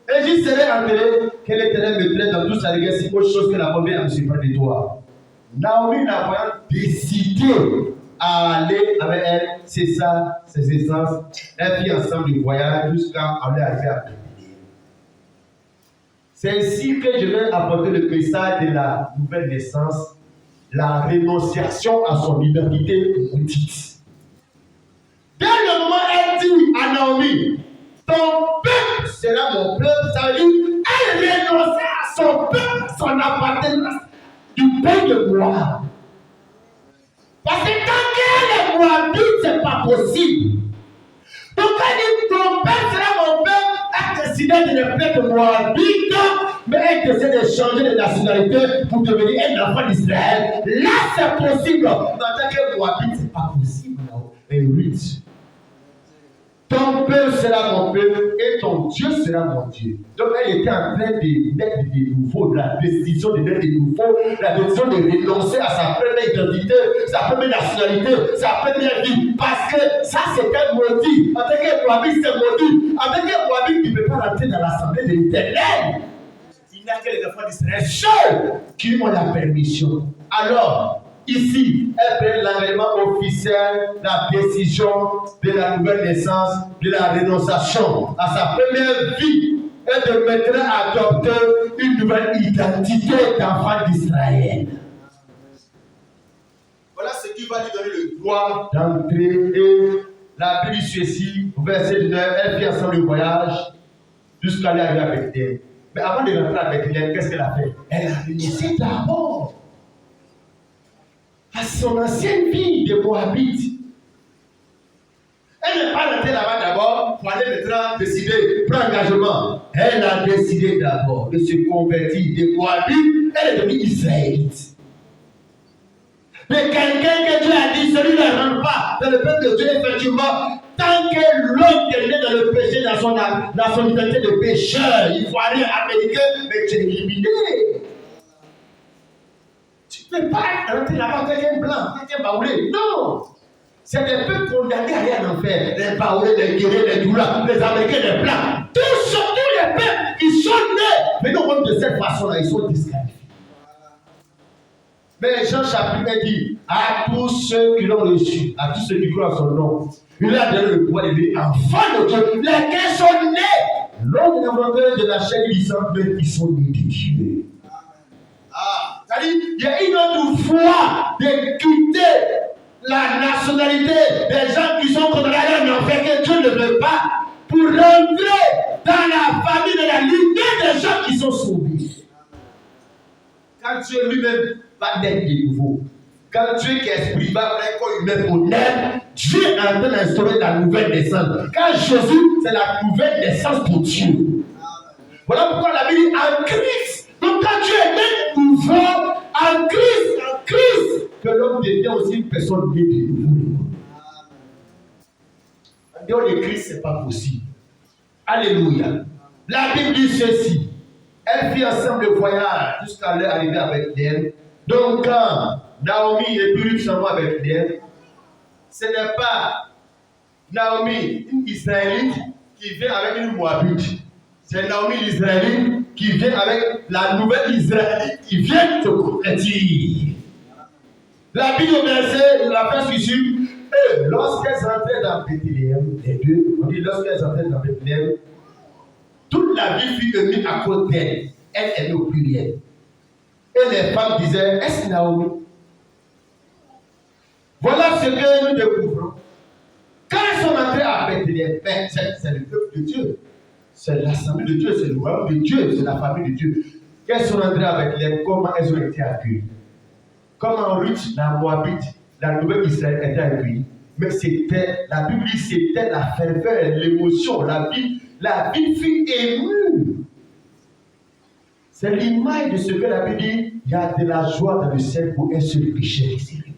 et j'y serai enterré. Que l'Éternel me traite dans toute sa rigueur si autre chose que la première me séparera de toi. Naomi n'a pas décidé à aller avec elle, c'est ça, ses essences. Elle vit ensemble du voyage jusqu'à aller arriver à Béthléem. C'est ici que je vais apporter le message de la nouvelle naissance, la renonciation à son identité maudite. Dès le moment où elle dit à Naomi, ton peuple sera mon peuple, ça veut dire elle renonçait à son peuple, son appartenance du pays de gloire. Parce que tant qu'elle est Moabite, c'est pas possible. Donc elle dit, ton père sera mon peuple, elle décide de ne plus être Moabite, mais elle décide de changer de nationalité pour devenir un enfant d'Israël. Là, c'est possible. Mais en tant que Moabite, c'est pas possible. Et Ruth. Ton peuple sera mon peuple et ton Dieu sera mon Dieu. Donc elle était en train de mettre des nouveaux, la décision de mettre des nouveaux, la décision de renoncer à sa première identité, sa première nationalité, sa première vie. Parce que ça c'est un maudit. Avec un Moabite c'est maudit. Avec un Moabite tu ne peux pas rentrer dans l'assemblée de l'Éternel. Il n'y a que les enfants d'Israël Seuls qui ont la permission. Alors, ici, elle prend l'engagement officiel, la décision de la nouvelle naissance, de la renonciation à sa première vie et de maintenant adopter une nouvelle identité d'enfant d'Israël. Voilà ce qui va lui donner le droit D'entrer et la Bible dit ceci, verset 9, elle fit ensemble le voyage jusqu'à aller à Bethléem. Mais avant de rentrer à Bethléem, qu'est-ce qu'elle a fait? Elle a renoncé d'abord à son ancienne vie de Moabite. Elle n'est pas rentrée là-bas d'abord pour aller maintenant décider, prendre engagement. Elle a décidé d'abord de se convertir de Moabite, elle est devenue israélite. Mais quelqu'un que Dieu a dit, celui ne rentre pas dans le peuple de Dieu, effectivement, tant que l'homme est dans le péché, dans son identité de pécheur, il faut aller américain, mais tu es éliminé. Tu ne peux pas rentrer là-bas avec un blanc, avec un baoulé. Non! C'est des peuples condamnés à aller en enfer. Les baoulés, les guerriers, les douleurs, les américains, les blancs. Tous les peuples qui sont nés, mais non, de cette façon-là, ils sont disqualifiés. Mais Jean chapitre 1 dit à tous ceux qui l'ont reçu, à tous ceux qui croient en son nom, il a donné le pouvoir de devenir enfants de Dieu, lesquels sont nés. L'homme de la chair du sang, mais ils sont nés de Dieu. C'est-à-dire, il y a une autre foi de quitter la nationalité des gens qui sont condamnés à l'enfer que Dieu ne veut pas pour rentrer dans la famille de la lignée des gens qui sont sauvés. Quand Dieu lui-même va naître de nouveau, quand Dieu qui est esprit va faire un corps humain pour naître, Dieu est en train d'instaurer la nouvelle naissance. Quand Jésus, c'est la nouvelle naissance pour Dieu. Voilà pourquoi la Bible dit en Christ. Donc quand Dieu est né nouveau, en Christ, que l'homme devient aussi une personne née de nouveau. En dehors de Christ, ce n'est pas possible. Alléluia. La Bible dit ceci. Elle fit ensemble le voyage jusqu'à leur arrivée à Bethléem. Donc quand Naomi et Ruth s'en vont à Bethléem, ce n'est pas Naomi, une Israélite, qui vient avec une Moabite. C'est Naomi l'Israélite qui vient avec la nouvelle Israélite qui vient se convertir. La Bible verset, la verse ici, et lorsqu'elles entraient dans Bethléem, les deux, on dit lorsqu'elles entraient dans Bethléem, toute la vie fut mise à cause d'elle. Elle est au pluriel. Et les femmes disaient, est-ce Naomi? Voilà ce que nous découvrons. Quand elles sont entrées à Bethléem, c'est le peuple de Dieu. C'est l'assemblée de Dieu, c'est le royaume de Dieu, c'est la famille de Dieu. Quand elles sont entrées à Bethléem, comment elles ont été accueillies? Comment Ruth, la Moabite, la nouvelle Israël était accueillie? Mais c'était, la Bible dit, c'était la ferveur, l'émotion, la vie fut émue. C'est l'image de ce que la Bible dit, il y a de la joie dans le ciel pour un seul péché qui s'est répandu.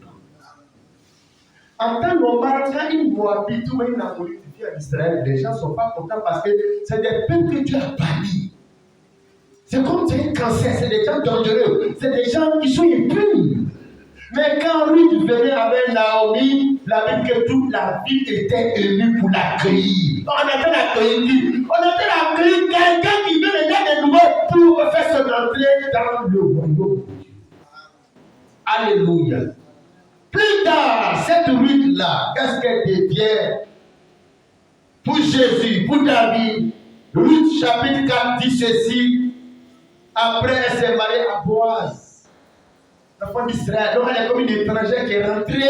En temps normal, quand une Moabite ou une Amorite vient en Israël, les gens ne sont pas contents parce que c'est des peuples que Dieu a bannis. C'est comme c'est un cancer, c'est des gens dangereux, c'est des gens qui sont impurs. Mais quand Ruth venait avec Naomi, la Bible que toute la ville était émue pour l'accueillir. On était l'accueillir. On était l'accueillir quelqu'un qui veut venir de nouveau pour faire son entrée dans le royaume de Dieu. Alléluia. Plus tard, cette Ruth-là, qu'est-ce qu'elle devient pour Jésus, pour David? Ruth chapitre 4 dit ceci. Après, elle s'est mariée à Boaz, l'enfant d'Israël. Donc, elle est comme une étrangère qui est rentrée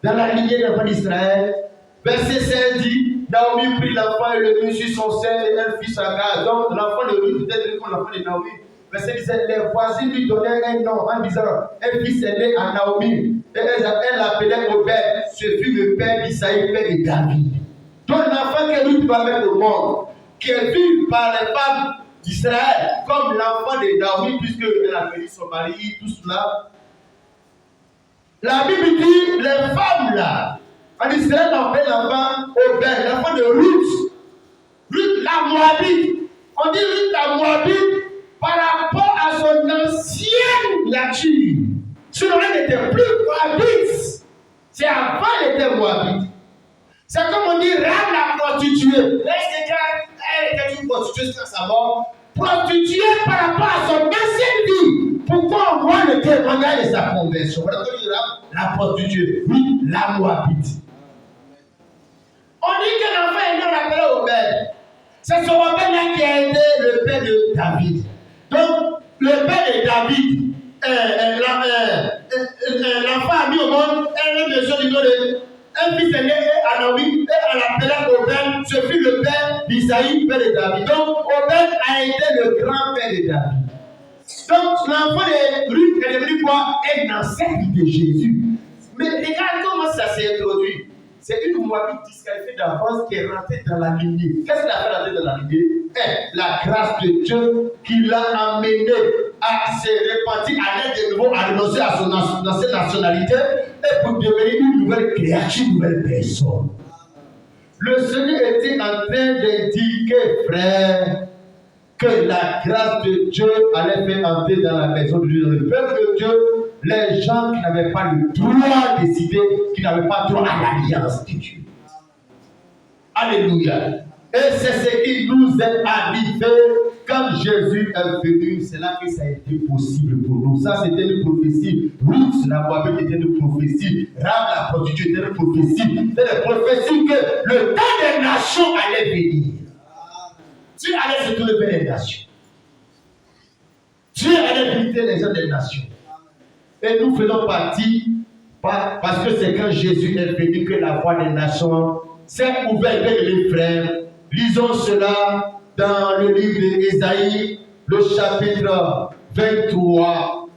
dans la lignée de l'enfant d'Israël. Verset 16 dit, Naomi prit l'enfant et le mit sur son sein et elle fit sa garde. Donc, l'enfant de Ruth peut-être comme l'enfant de Naomi. Verset 17, les voisins lui donnaient un nom en disant, un fils est né à Naomi. Et elle l'appelait Obed. Ce fut le père d'Isaïe, père de David. Donc, l'enfant que Ruth va mettre au monde, qui est vu par les femmes d'Israël, comme l'enfant de Naomi, puisqu'elle a perdu son mari, tout cela. La Bible dit, les femmes là, En Israël, on appelle l'enfant Obed, l'enfant de Ruth. Ruth la Moabite. On dit Ruth la Moabite par rapport à son ancienne nature. Sinon, elle n'était plus Moabite. C'est avant qu'elle était Moabite. C'est comme on dit Rahab la prostituée. Elle était une prostituée jusqu'à sa mort. Prostituée par rapport à son ancienne vie. Pourquoi on voit le témoignage de sa conversion? Voilà que Rahab la prostituée. Oui, la Moabite. On dit que l'enfant est né, on l'appelait Obed. C'est ce Obed-là qui a été le père de David. Donc, le père de David, l'enfant a mis au monde un monsieur du nom de un fils aîné à Naomi, et on l'appelait Obed. Ce fut le père d'Isaïe, père de David. Donc, Obed a été le grand-père de David. Donc, l'enfant de Ruth est devenu quoi? Un ancêtre de Jésus. Mais regarde comment ça s'est introduit. C'est une Moabite disqualifiée d'avance qui est rentrée dans la lignée. Qu'est-ce qu'elle a fait rentrer dans la lignée? La grâce de Dieu qui l'a amené à se repentir, à l'aide de nouveau, à renoncer à son ancienne nationalité et pour devenir une nouvelle créature, une nouvelle personne. Le Seigneur était en train d'indiquer, frère, que la grâce de Dieu allait faire entrer dans la maison de Dieu, dans le peuple de Dieu, les gens qui n'avaient pas le droit de décider, qui n'avaient pas droit à l'alliance de Dieu. Alléluia. Et c'est ce qui nous est arrivé quand Jésus est venu. C'est là que ça a été possible pour nous. Ça, c'était une prophétie. Ruth, la Moabite, était une prophétie. Rahab, la prostituée, était une prophétie. C'était une prophétie que le temps des nations allait venir. Dieu allait se tourner vers les nations. Dieu allait visiter les gens des nations. Et nous faisons partie, parce que c'est quand Jésus est venu que la voix des nations s'est ouverte, les frères. Lisons cela dans le livre d'Ésaïe, le chapitre 23.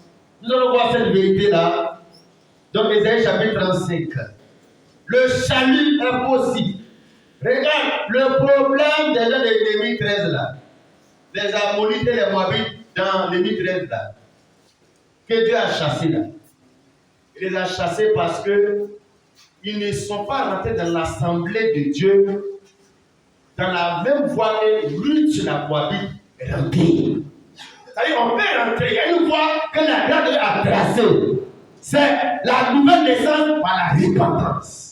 Nous allons voir cette vérité-là. Dans Ésaïe chapitre 35. Le salut est possible. Regarde, le problème des gens de Néhémie 13 là, les Ammonites et les Moabites dans Néhémie 13 là, que Dieu a chassés là. Il les a chassés parce que ils ne sont pas rentrés dans l'assemblée de Dieu dans la même voie que Ruth la Moabite est rentrée. C'est-à-dire on peut rentrer, il y a une voie que la grâce de Dieu a tracée. C'est la nouvelle naissance par la repentance.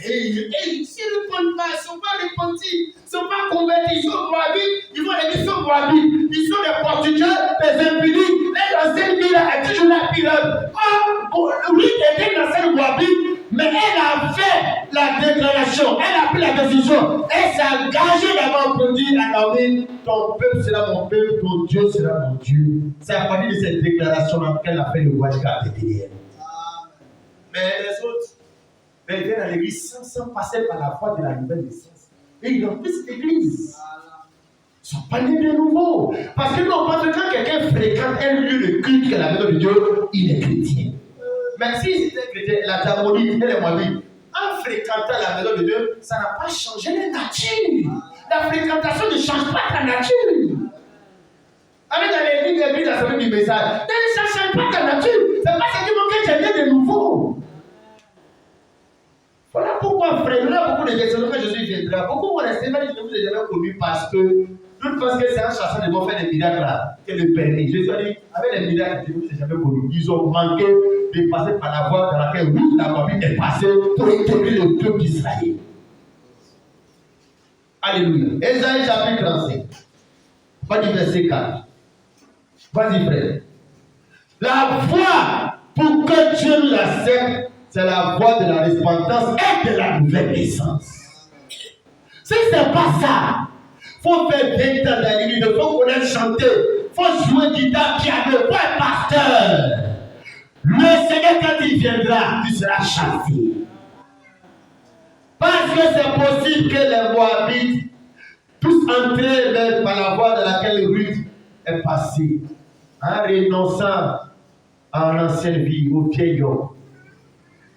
Et ils ne se répandent pas, ils ne sont pas repentis, ils ne sont pas convertis, ils sont moabites, ils vont les sont moabites, ils sont des prostituées, des impudiques, et l'ancienne vie là est toujours la pyramide. Oh, Ruth était une ancienne moabite, mais elle a fait la déclaration, elle a pris la décision, elle s'est engagée d'abord pour dire à Naomi, ton peuple sera mon peuple, ton Dieu sera mon Dieu. C'est à partir de cette déclaration qu'elle a fait le voyage à Bethléem. Mais les autres, ils viennent à l'église sans passer par la voie de la nouvelle naissance. Et ils ont pris cette église. Ils ne sont pas nés de nouveau. Parce que nous, on pense que quand quelqu'un fréquente un lieu de culte que la maison de Dieu, il est chrétien. Mais s'ils étaient chrétiens, la Ammonites et les Moabites, en fréquentant la maison de Dieu, ça n'a pas changé la nature. La fréquentation ne change pas ta nature. Avec l'église, la semaine du message, ça ne change pas ta nature. C'est pas ce qui manque que tu es de nouveau. Voilà pourquoi, frère, il y a beaucoup de questions que Jésus viendra. Beaucoup vont rester, mais je ne vous ai jamais connu parce que tout pense que c'est un chasseur de faire des miracles là, qui est le permis. Jésus a dit, avec les miracles, je ne vous ai jamais connu. Ils ont manqué de passer par la voie dans laquelle Ruth la Moabite est passée pour intégrer le peuple d'Israël. Alléluia. Ésaïe chapitre 35. Pas du verset 4. Vas-y, frère. La voie pour que Dieu nous accepte, c'est la voie de la repentance et de la nouvelle naissance. Si ce n'est pas ça, il faut faire 20 ans dans l'église, il faut connaître chanter, il faut jouer guitare, piano, il faut être pasteur. Le Seigneur, quand il viendra, tu seras chassé. Parce que c'est possible que les Moabites tous entrés par la voie dans laquelle Ruth est passée, en renonçant à l'ancienne vie, au vieil homme,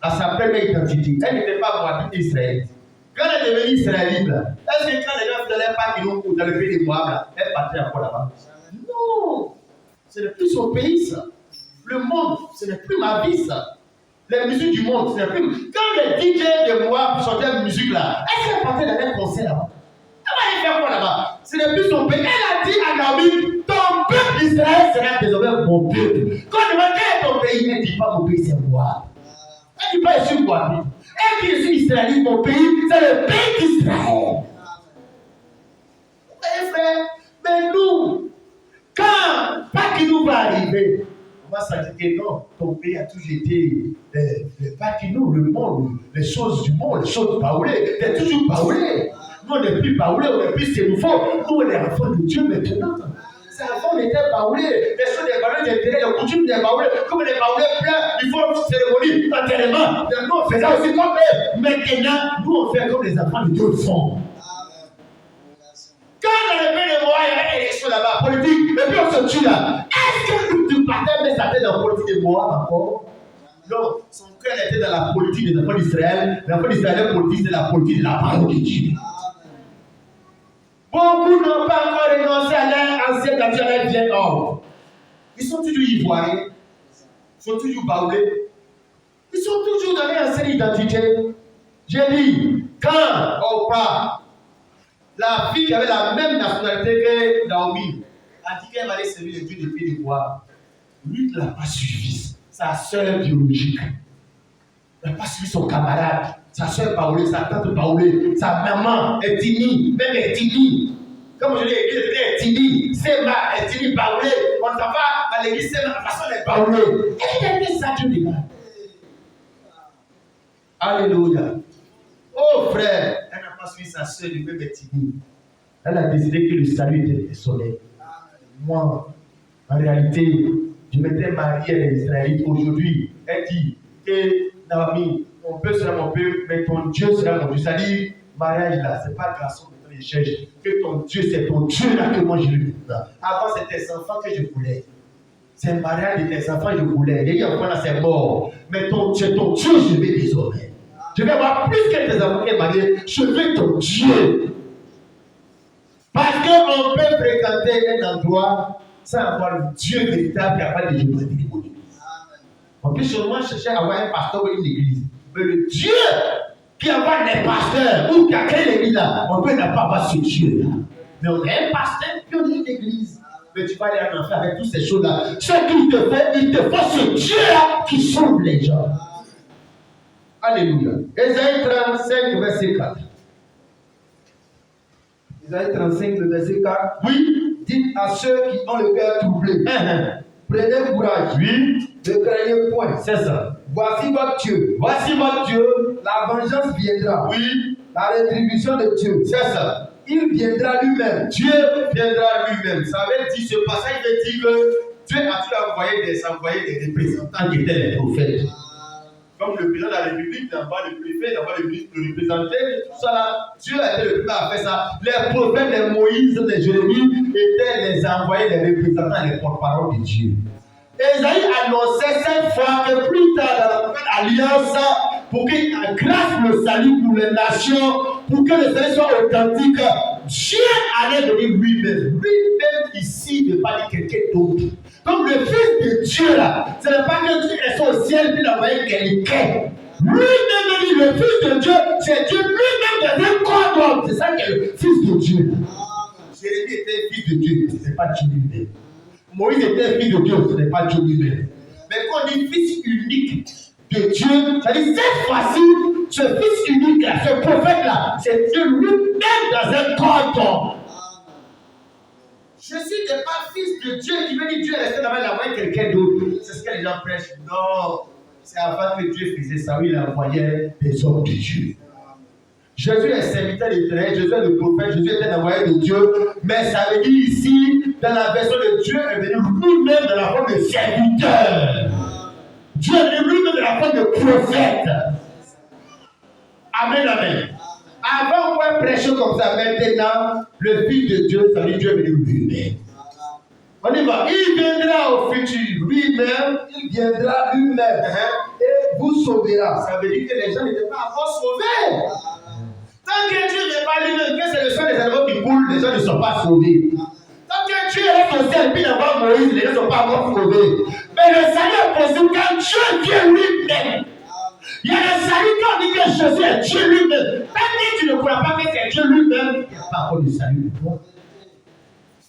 à sa première identité. Elle n'était pas Moabite israélite. Quand elle est devenue israélite, est-ce que quand les gens ne faisaient pas qu'ils ont dans le pays des Moab, elle partait encore là-bas? Non! Ce n'est plus son pays, ça. Le monde, ce n'est plus ma vie, ça. les musiques du monde, c'est plus. Quand les DJ de Moab chantaient la musique là, est-ce qu'elle partait dans un concert là-bas? Elle va aller faire quoi là-bas? Ce n'est plus son pays. Elle a dit à Naomi, ton peuple Israël sera désormais mon peuple. Quand on demande quel est ton pays, elle ne dit pas mon pays, c'est Moab. Elle ne dit pas je suis Moabite. Elle dit je suis israélite, mon pays, c'est le pays d'Israël. Vous voyez frère, mais nous, quand pas qui nous va arriver, on va sentir que non, ton pays a toujours été pas qui nous, le monde, les choses du monde, les choses baoulées, t'es toujours baoulé. Nous on n'est plus baoulé, on n'est plus sénoufo. Nous on est enfants de Dieu maintenant. C'est avant on était baoulé, les choses des valeurs d'intérêt, les coutumes des baoulés, comme les baoulés pleins, il faut une cérémonie d'enterrement. Nous on faisait aussi comme eux. Maintenant, nous on fait comme les enfants de Dieu le font. Quand dans le pays de Moab, il y avait une élection là-bas, politique, et puis on se tue là. Est-ce que tu partais met sa tête dans la politique de Moab encore? Non, son cœur était dans la politique des enfants d'Israël. L'enfant d'Israël politique, c'est la politique de la parole de Dieu. Beaucoup n'ont pas encore renoncé à leur ancienne nature, à leur vieil homme. Ils sont toujours ivoiriens, ils sont toujours baoulés, ils sont toujours dans leur ancienne identité. J'ai dit, quand Oprah, la fille qui avait la même nationalité que Naomi, a dit qu'elle allait servir le Dieu de pays de Moab. Lui ne l'a pas suivi, sa soeur biologique. Il n'a pas suivi son camarade, sa soeur baoulée, sa tante baoulée, sa maman est tini, même est tini. Comme je l'ai dit, elle est tini, c'est ma, est tini baoulée. On s'en va à l'église, c'est ma façon d'être baoulée. Elle a fait ça, Dieu les gars. Alléluia. Oh frère, elle n'a pas suivi sa soeur du même tini. Elle a décidé que le salut était personnel. Moi, en réalité, je m'étais marié à l'Israélite aujourd'hui. Elle dit que Naomi, mon peuple sera mon peuple, mais ton Dieu sera mon Dieu. C'est-à-dire, mariage là, ce n'est pas le garçon que je cherche. Que ton Dieu, c'est ton Dieu là que moi je lui donne. Avant, c'était tes enfants que je voulais. C'est le mariage de tes enfants que je voulais. Les enfants là, c'est mort. Mais c'est ton Dieu, je veux désormais. Je vais avoir plus que tes enfants qui sont mariés. Je veux ton Dieu. Parce qu'on peut fréquenter un endroit sans avoir le Dieu véritable qui n'a pas de humanité. On peut seulement chercher à avoir un pasteur ou une église. Mais le Dieu qui envoie des pasteurs ou qui a créé l'église là, on peut ne pas avoir ce Dieu là. Mais on a un pasteur puis on a une église. Mais tu vas aller en enfer avec toutes ces choses là. Ce qu'il te fait, il te fait ce Dieu là qui sauve les gens. Alléluia. Ésaïe 35, verset 4. Isaïe 35, le verset 4. Oui. Dites à ceux qui ont le cœur troublé. Prenez courage. Oui. Ne craignez point. C'est ça. Voici votre Dieu. Voici votre Dieu. La vengeance viendra. Oui. La rétribution de Dieu. C'est ça. Il viendra lui-même. Dieu viendra lui-même. Ça veut dire, ce passage veut dire que Dieu a envoyé des représentants qui étaient les prophètes. Comme le président de la République, d'abord le préfet, d'abord le ministre, le représentant, tout ça là. Dieu a été le premier à faire ça. Les prophètes, les Moïse, les Jérémie étaient les envoyés, les représentants, les porte-parole de Dieu. Esaïe annonçait cette fois que plus tard dans la nouvelle alliance, pour qu'il grâce le salut pour les nations, pour que le salut soit authentique, Dieu allait venir lui-même. Lui-même ici ne pas dire quelqu'un d'autre. Donc le Fils de Dieu là, ce n'est pas que Dieu est au ciel puis il a envoyé quelqu'un. Lui-même, le Fils de Dieu, c'est Dieu lui-même qui est corps d'homme. C'est ça qui est le Fils de Dieu. Jérémie était fils de Dieu, ce n'est pas Dieu lui-même. Moïse était fils de Dieu, ce n'est pas Dieu lui-même. Mais quand on dit fils unique de Dieu, ça dit cette fois-ci, ce fils unique là, ce prophète là, c'est Dieu lui-même dans un corps d'homme. Jésus n'est pas fils de Dieu qui veut dire Dieu est resté là-bas, il a envoyé quelqu'un d'autre. C'est ce que les gens prêchent. Non, c'est avant que Dieu faisait ça, il envoyait des hommes de Dieu. Jésus est serviteur d'éternel, Jésus est le prophète, Jésus est un envoyé de Dieu. Mais ça veut dire ici, dans la version de Dieu, est venu lui-même dans la forme de serviteur. Dieu est venu lui-même dans la forme de prophète. Amen, amen. Avant, on pouvait prêcher comme ça. Maintenant, le Fils de Dieu, ça veut dire Dieu est venu lui-même. On y va. Il viendra au futur lui-même. Il viendra lui-même et vous sauvera. Ça veut dire que les gens n'étaient pas encore sauvés. Tant que Dieu n'est pas lui-même, que c'est le sang des animaux qui coule, les gens ne sont pas sauvés. Tant que Dieu reste au ciel, puis d'avoir Moïse, les gens ne sont pas encore sauvés. Mais le Seigneur est possible quand Dieu vient lui-même. Il y a le salut quand on dit que Jésus est Dieu lui-même. Tant que tu ne crois pas que c'est Dieu lui-même, il n'y a pas encore de salut pour toi.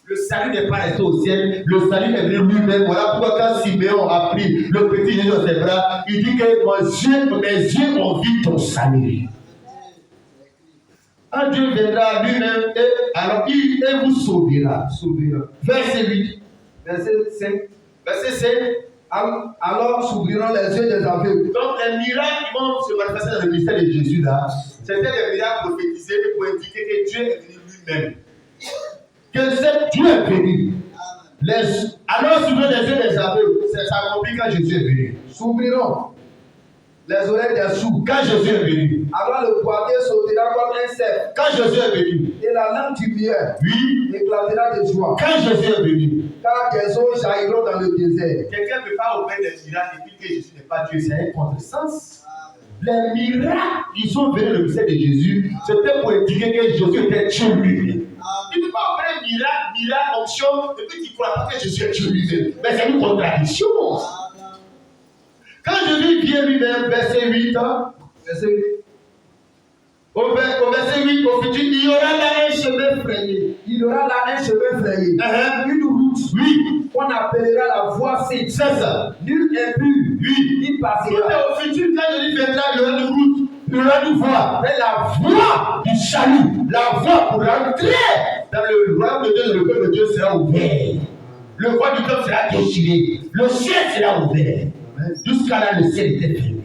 Le salut n'est pas resté au ciel, le salut est venu lui-même. Voilà pourquoi quand Siméon a pris le petit Jésus dans ses bras, il dit que mes yeux ont vu ton salut. Un Dieu viendra lui-même et alors il vous sauvera. Verset 8. Verset 5. Verset 5. Alors s'ouvriront les yeux des aveugles. Donc les miracles qui vont se manifester dans le ministère de Jésus là, c'était des miracles prophétisés pour indiquer que Dieu est venu lui-même. Que c'est Dieu est venu. Alors s'ouvriront les yeux des aveugles. Ça accomplit quand Jésus est venu. S'ouvriront les oreilles des sourds. Quand Jésus est venu. Alors le boiteux sautera comme un cerf. Quand Jésus est venu. Et la langue du miel éclatera de joie. Quand Jésus est venu. Car des eaux jailliront dans le désert. Quelqu'un ne peut pas opérer des miracles et dire que Jésus n'est pas Dieu. C'est un contresens. Les miracles qui sont venus dans le ministère de Jésus, c'était pour indiquer que Jésus était Dieu lui-même. Tu ne peux pas opérer miracle, onction, et puis tu ne crois pas que Jésus est Dieu lui-même. Mais c'est une contradiction. Quand Jésus vient lui-même, verset 8, au verset 8, au futur, il y aura là un chemin frayé. Il y aura là un chemin frayé. Une route. Oui. Qu'on appellera la voie sainte. C'est ça. Nul impur. Oui. Il passera. Au futur, quand Jésus viendra, il y aura une route. Il y aura une voie. Mais la voie du salut, la voie pour rentrer dans le royaume de Dieu, le peuple de Dieu sera ouvert. Le roi du peuple sera déchiré. Le ciel sera ouvert. Jusqu'à là, le ciel était fermé.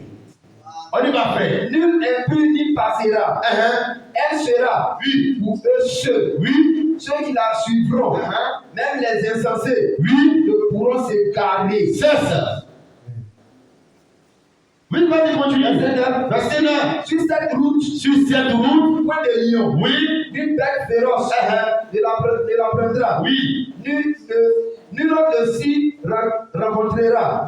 On y va, frère. Nul impur n'y passera. Elle sera pour eux seuls. Oui. Ceux qui la suivront, même les insensés, ne pourront s'égarer. C'est ça. Oui, vas-y, continue. Verset 9. Sur cette route, point de lion. Oui. D'une bête féroce de la prendra. Oui. Nul autre de s'y rencontrera.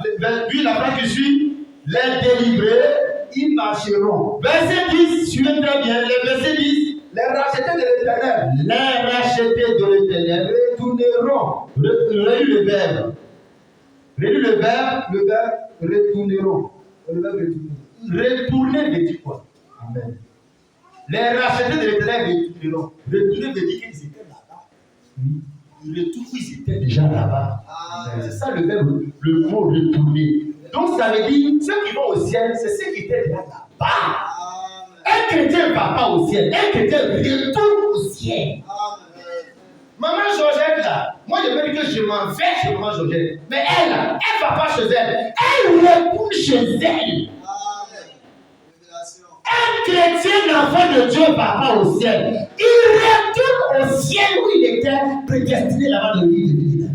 Oui, la phrase qui suit. Les délivrés, ils marcheront. Verset 10, suivez très bien. Le verset 10. Les rachetés de l'Éternel. Les rachetés de l'Éternel retourneront. Relis le verbe. Relis le verbe. Le verbe retourneront. Le verbe retourner. Retourner veut dire quoi? Amen. Les rachetés de l'Éternel retourneront. Retourner veut dire qu'ils étaient là-bas. Ils retournent où ils étaient déjà là-bas. C'est ça le verbe, le mot retourner. Donc ça veut dire ceux qui vont au ciel, c'est ceux qui étaient déjà là-bas. Un chrétien ne va pas au ciel. Un chrétien retourne au ciel. Maman Georgette là, moi je peux dire que je m'en vais chez maman Georgette. Mais elle là, elle ne va pas chez elle. Elle retourne chez elle. Un chrétien, l'enfant de Dieu, ne va pas au ciel. Il retourne au ciel où il était prédestiné là-bas de l'île.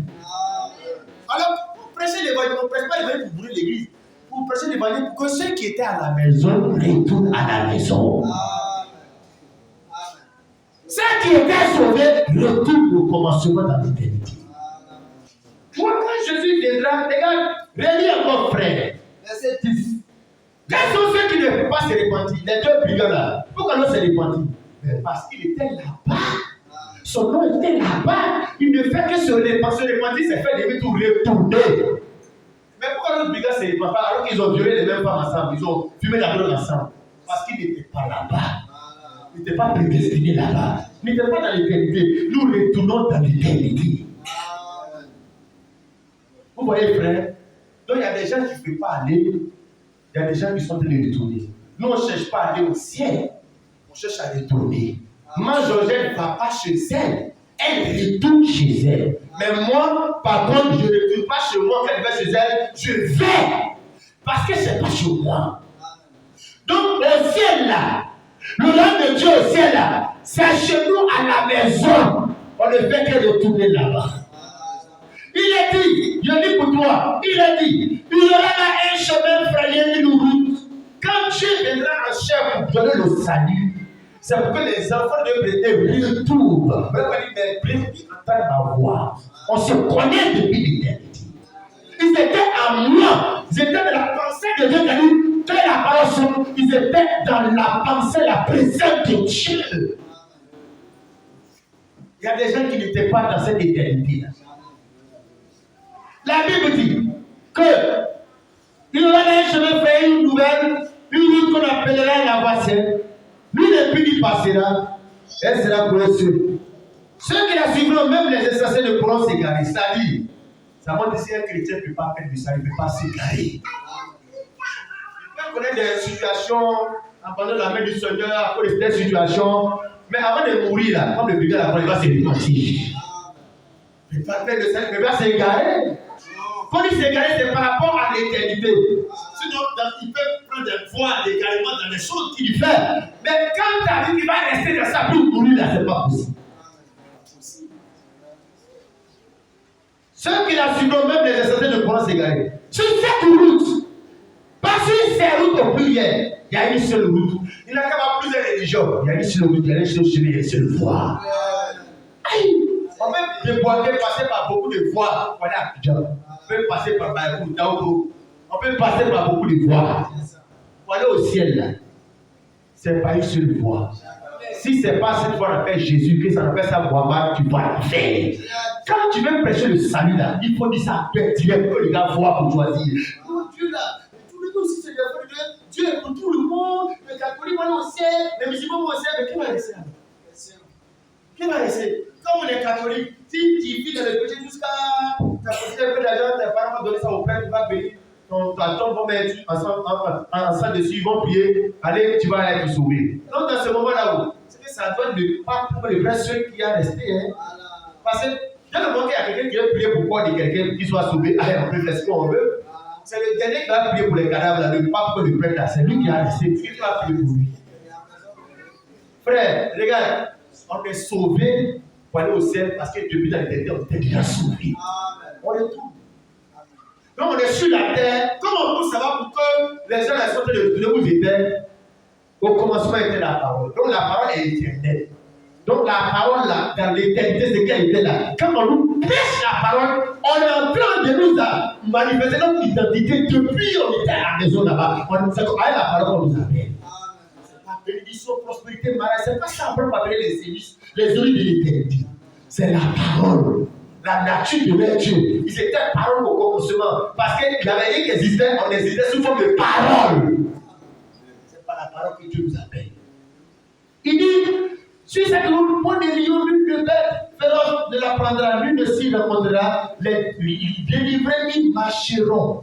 Alors, pour prêcher l'évangile, on ne prêche pas l'évangile pour brûler l'église. Pour prêcher l'évangile pour que ceux qui étaient à la maison retournent à la maison. Ceux qui étaient sauvés retournent au commencement dans l'éternité. Moi, quand Jésus viendra, regarde, relis encore, frère. Verset 10. Quels sont ceux qui ne peuvent pas se repentir? Les deux brigands là. Pourquoi non se repentir? Parce qu'il était là-bas. Son nom était là-bas. Il ne fait que se repentir, c'est fait de tout retourner. Mais pourquoi l'autre brigand ne se repent pas alors qu'ils ont violé les mêmes femmes ensemble? Ils ont fumé la drogue ensemble. Parce qu'ils n'étaient pas là-bas. Ils n'étaient pas prédestinés là-bas. Ils n'étaient pas dans l'éternité. Nous retournons dans l'éternité. Vous voyez, frère? Donc il y a des gens qui ne peuvent pas aller. Il y a des gens qui sont en train de retourner. Nous, on ne cherche pas à aller au ciel. On cherche à retourner. Maman Georgette ne va pas chez elle. Elle retourne chez elle. Mais moi, par contre, je ne retourne pas chez moi quand elle va chez elle. Je vais. Parce que ce n'est pas chez moi. Donc, au ciel là, le nom de Dieu au ciel là, c'est chez nous à la maison. On ne fait que retourner là-bas. Il a dit, je dis pour toi, il a dit, il y aura là un chemin frayé, une route. Quand Dieu viendra en chair pour donner le salut, c'est pour que les enfants de Brésil retournent. Mais Brésil entendent ma voix. On se connaît depuis l'éternité. Ils étaient à moi. Ils étaient dans la pensée de Dieu. Que la parole soit, ils étaient dans la pensée, la présence de Dieu. Il y a des gens qui n'étaient pas dans cette éternité-là. La Bible dit que il y aura un chemin frayé, une nouvelle une route qu'on appellera la voiture. Lui ne plus y passera, elle sera pour eux seuls. Ceux qui la suivront, même les insensés ne pourront s'égarer. C'est-à-dire, ça montre que si un chrétien ne peut pas faire du salut, il ne peut pas s'égarer. On connaît des situations, abandonner la main du Seigneur à cause de cette situation, mais avant de mourir, là, comme le bébé là, il va se repentir. Il ne peut pas faire le salut, il ne peut pas s'égarer. Quand il s'égare, c'est par rapport à l'éternité. Sinon, il peut prendre des voies d'égarement dans les choses qu'il fait. Mais quand tu arrives, il va rester dans sa vie pour lui, là, c'est pas possible. Ceux qui la suivront, même les insensés ne pourront s'égarer. Sur cette route, pas sur ces routes au pluriel, il y a une seule route. Il n'y a qu'à avoir plusieurs religions. Il y a une seule route, il y a une seule chemin, il y a une seule voie. On peut déboîter, passer par beaucoup de voies. Voilà, on peut passer par Baïkou, Daoudou. On peut passer par beaucoup de voies. Pour aller au ciel, là, c'est pas une seule voie. Si ce n'est pas cette voie, on appelle Jésus, que ça appelle ça Mohamed, tu vas la faire. Quand tu veux prêcher le salut, là, il faut dire ça à direct que les gars voient pour choisir. Oh Dieu, là, tous les aussi, c'est le Dieu. Dieu est pour tout le monde. Les catholiques vont au ciel, les musulmans vont au ciel. Mais qui va laisser là? Qui va laisser? Comme on est catholique, si tu vis dans le péché jusqu'à ta petite un peu d'argent, tes parents vont donner ça au père, tu vas payer. Ton vont mettre ensemble dessus, ils vont prier. Allez, tu vas être sauvé. Donc, dans ce moment-là, c'est que ça doit ne pas pour les vrais ceux qui a resté. Hein. Parce que, dans le moment qu'il y a quelqu'un qui veut prier pour quoi de quelqu'un qui soit sauvé, allez, on peut faire ce qu'on veut. C'est le dernier qui va prier pour les cadavres, là, ne pas pour le prêtre, là. C'est lui qui a resté. C'est lui qui va prier pour lui. Frère, regarde, on est sauvé pour aller au ciel parce que depuis dans l'éternité, on était déjà sauvé. On est tout. Donc on est sur la terre. Comment on peut savoir pour que les gens la sortent de où ils étaient? Au commencement était la parole. Donc la parole est éternelle. Donc la parole là, dans l'éternité, c'est qu'elle était là. Quand on nous prêche la parole, on est en train de nous manifester notre identité depuis on était à la maison là-bas. C'est comme la parole qu'on nous appelle. C'est pas bénédiction, prospérité, mariage. C'est pas ça qu'on peut appeler les sévices, les olives de l'éternité. C'est la parole. La nature de leur Dieu. Ils étaient parole au commencement. Parce qu'il y avait dit qu'existait, on existait sous forme de parole. C'est pas la parole que Dieu nous appelle. Il dit, sur cette route, mon lion, l'une de bête féroce ne la prendra, l'une de s'y rencontrera, les délivrés, ils marcheront.